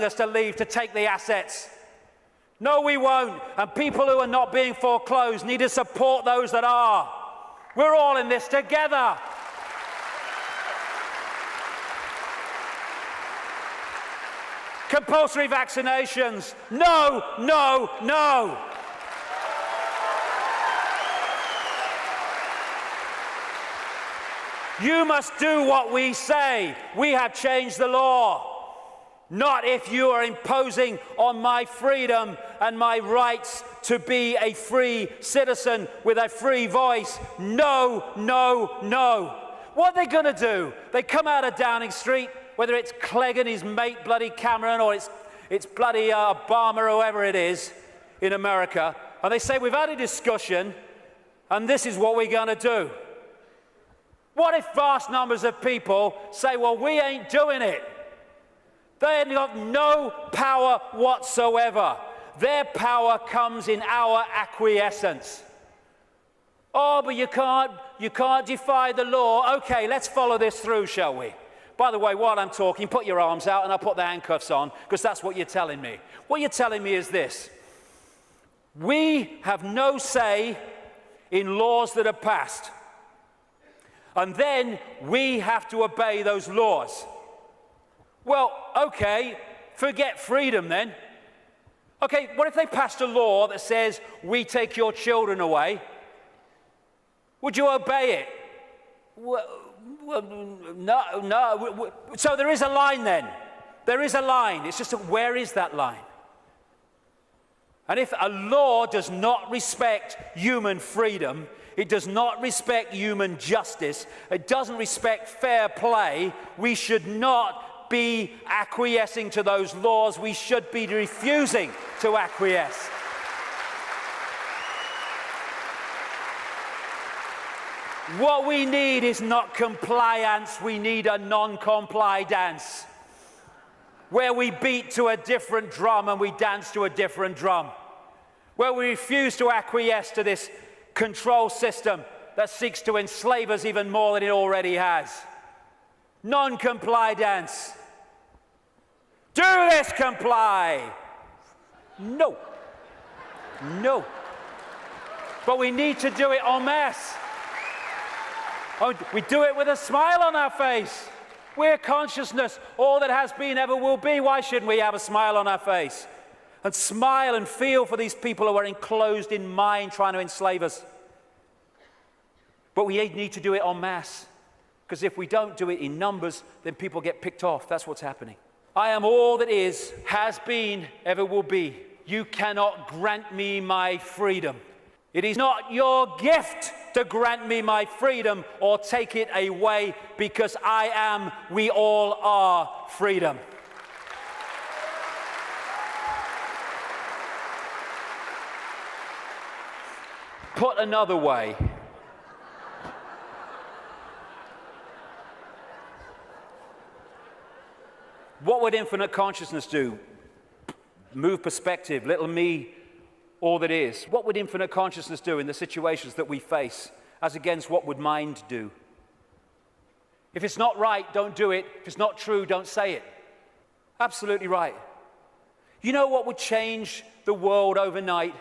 A: us to leave to take the assets. No, we won't. And people who are not being foreclosed need to support those that are. We're all in this together. Compulsory vaccinations. No, no, no. You must do what we say. We have changed the law. Not if you are imposing on my freedom and my rights to be a free citizen with a free voice. No, no, no. What are they going to do? They come out of Downing Street, whether it's Clegg and his mate bloody Cameron or it's bloody Obama or whoever it is in America, and they say, we've had a discussion and this is what we're going to do. What if vast numbers of people say, well, we ain't doing it? They have got no power whatsoever. Their power comes in our acquiescence. Oh, but you can't defy the law. Okay, let's follow this through, shall we? By the way, while I'm talking, put your arms out and I'll put the handcuffs on, because that's what you're telling me. What you're telling me is this. We have no say in laws that are passed. And then we have to obey those laws. Well, okay, forget freedom then. Okay, what if they passed a law that says, we take your children away? Would you obey it? Well, no. So there is a line then. There is a line. It's just, where is that line? And if a law does not respect human freedom, it does not respect human justice, it doesn't respect fair play, we should not be acquiescing to those laws. We should be refusing to acquiesce. What we need is not compliance, we need a non-comply dance, where we beat to a different drum and we dance to a different drum, where we refuse to acquiesce to this control system that seeks to enslave us even more than it already has. Non-comply dance. Do this, comply. No. No. But we need to do it en masse. Oh, we do it with a smile on our face. We're consciousness, all that has been, ever will be. Why shouldn't we have a smile on our face? And smile and feel for these people who are enclosed in mind trying to enslave us. But we need to do it en masse. Because if we don't do it in numbers, then people get picked off. That's what's happening. I am all that is, has been, ever will be. You cannot grant me my freedom. It is not your gift to grant me my freedom or take it away, because I am, we all are freedom. Put another way, what would infinite consciousness do? Move perspective, little me, all that is. What would infinite consciousness do in the situations that we face, as against what would mind do? If it's not right, don't do it. If it's not true, don't say it. Absolutely right. You know what would change the world overnight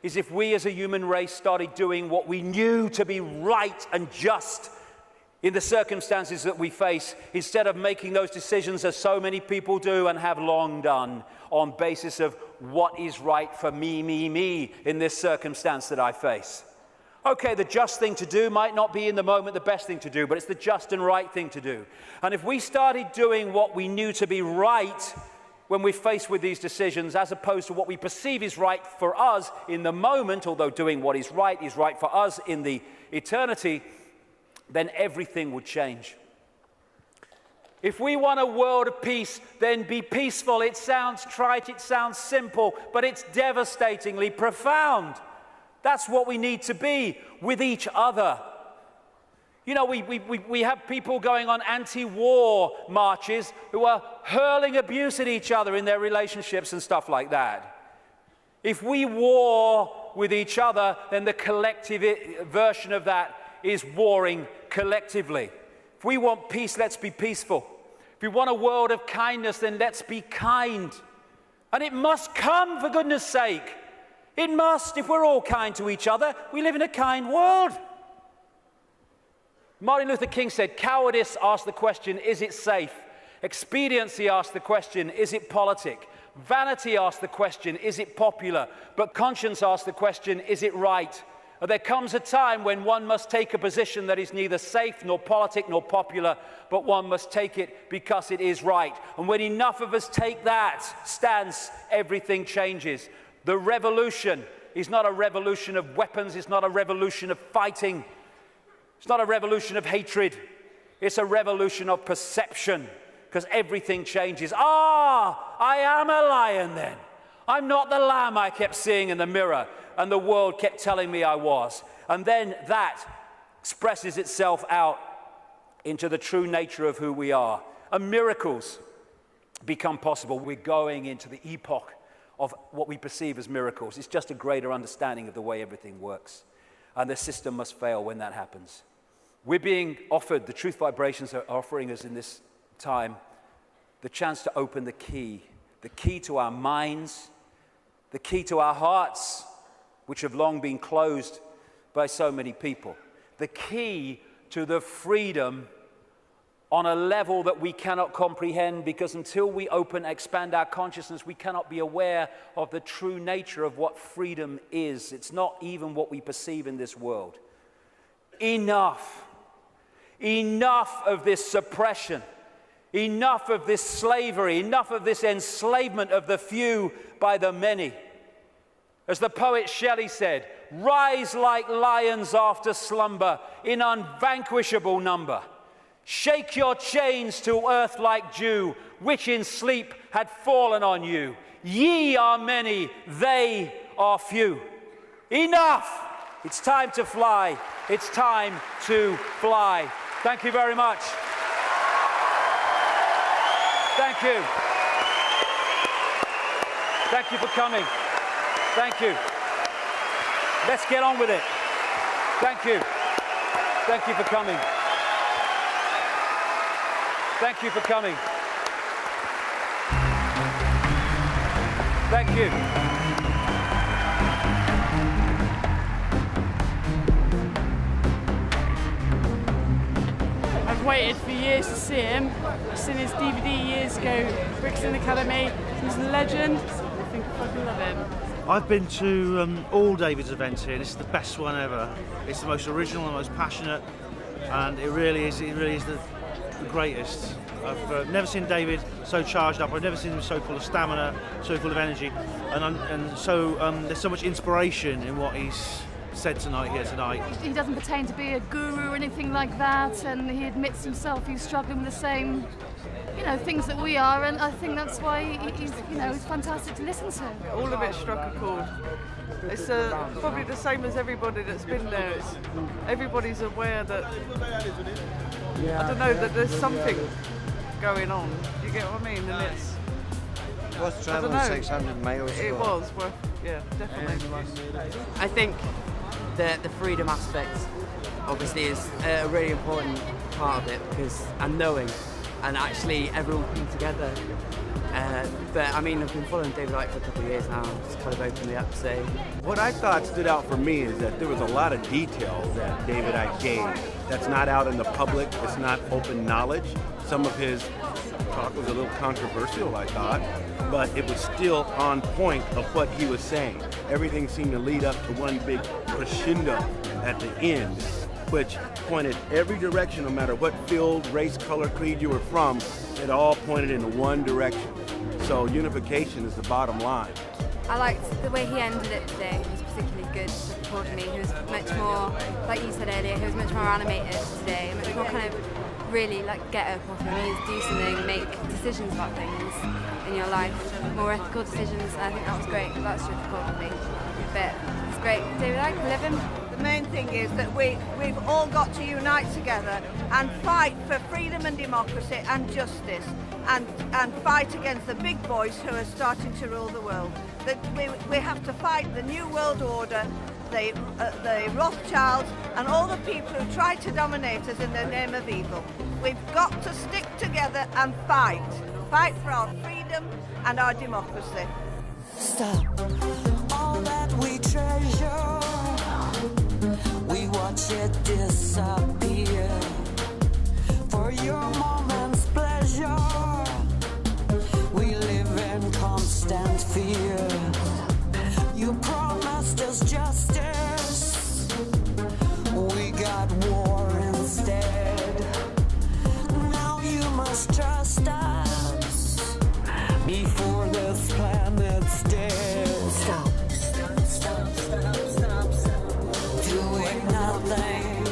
A: is if we as a human race started doing what we knew to be right and just in the circumstances that we face, instead of making those decisions as so many people do and have long done on basis of what is right for me in this circumstance that I face. Okay, the just thing to do might not be in the moment the best thing to do, but it's the just and right thing to do. And if we started doing what we knew to be right when we're faced with these decisions, as opposed to what we perceive is right for us in the moment, although doing what is right for us in the eternity, then everything would change. If we want a world of peace, then be peaceful. It sounds trite, it sounds simple, but it's devastatingly profound. That's what we need to be with each other. You know, we have people going on anti-war marches who are hurling abuse at each other in their relationships and stuff like that. If we war with each other, then the collective version of that is warring collectively. If we want peace, let's be peaceful. If we want a world of kindness, then let's be kind. And it must come, for goodness sake. It must. If we're all kind to each other, we live in a kind world. Martin Luther King said, cowardice asked the question, is it safe? Expediency asked the question, is it politic? Vanity asked the question, is it popular? But conscience asked the question, is it right? There comes a time when one must take a position that is neither safe nor politic nor popular, but one must take it because it is right. And when enough of us take that stance, everything changes. The revolution is not a revolution of weapons, it's not a revolution of fighting, it's not a revolution of hatred, it's a revolution of perception, because everything changes. I am a lion then. I'm not the lamb I kept seeing in the mirror and the world kept telling me I was. And then that expresses itself out into the true nature of who we are. And miracles become possible. We're going into the epoch of what we perceive as miracles. It's just a greater understanding of the way everything works. And the system must fail when that happens. We're being offered, the truth vibrations are offering us in this time, the chance to open the key to our minds, the key to our hearts, which have long been closed by so many people. The key to the freedom on a level that we cannot comprehend, because until we expand our consciousness, we cannot be aware of the true nature of what freedom is. It's not even what we perceive in this world. Enough. Enough of this suppression. Enough of this slavery. Enough of this enslavement of the few by the many. As the poet Shelley said, rise like lions after slumber in unvanquishable number. Shake your chains to earth like dew, which in sleep had fallen on you. Ye are many, they are few. Enough! It's time to fly. It's time to fly. Thank you very much. Thank you. Thank you for coming. Thank you. Let's get on with it. Thank you. Thank you for coming. Thank you for coming. Thank you.
B: I've waited for years to see him. I've seen his DVD years ago, Brixton Academy. He's a legend. I think I fucking love him.
C: I've been to all David's events here. This is the best one ever. It's the most original, the most passionate, and it really is the greatest. I've never seen David so charged up. I've never seen him so full of stamina, so full of energy, and so there's so much inspiration in what he's said here tonight.
D: He doesn't pretend to be a guru or anything like that, and he admits himself he's struggling with the same, things that we are, and I think that's why he's fantastic to listen to.
B: All of it struck a chord. It's probably the same as everybody that's been there. Everybody's aware that, I don't know, that there's something going on. Do you get what I mean? And it's
E: was traveling 600 miles.
B: It was, yeah, definitely.
F: I think the freedom aspect obviously is a really important part of it, because and knowing and actually everyone coming together. But I mean, I've been following David Icke for a couple of years now. It's kind of opened me up to say.
G: What I thought stood out for me is that there was a lot of detail that David Icke gave that's not out in the public. It's not open knowledge. Some of his talk was a little controversial, I thought, but it was still on point of what he was saying. Everything seemed to lead up to one big crescendo at the end, which pointed every direction, no matter what field, race, color, creed you were from. It all pointed in one direction. So unification is the bottom line.
H: I liked the way he ended it today. It was particularly good for me. He was much more, like you said earlier, he was much more animated today, much more kind of really get up off your knees, do something, make decisions about things in your life, more ethical decisions. I think that was great. That's difficult for me. But it's great. David Icke, live him.
I: The main thing is that we've all got to unite together and fight for freedom and democracy and justice, and fight against the big boys who are starting to rule the world. That we have to fight the New World Order, the Rothschilds, and all the people who try to dominate us in the name of evil. We've got to stick together and fight for our freedom and our democracy.
J: Stop all that we treasure. We watch it disappear for your moment's pleasure. We live in constant fear. You promised us justice. We got war instead. Now you must trust us before this planet's dead. Stop. Doing nothing.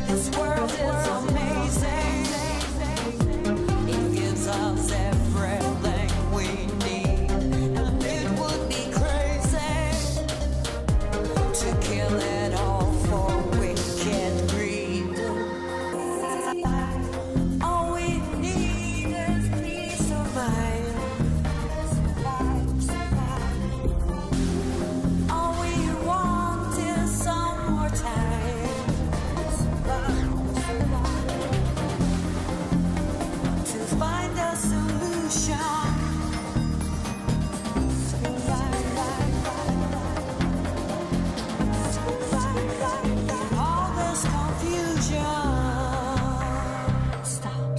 J: This world is amazing. It gives us everything we need, and it would be crazy find a solution. In all this confusion, stop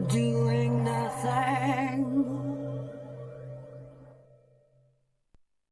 J: doing nothing.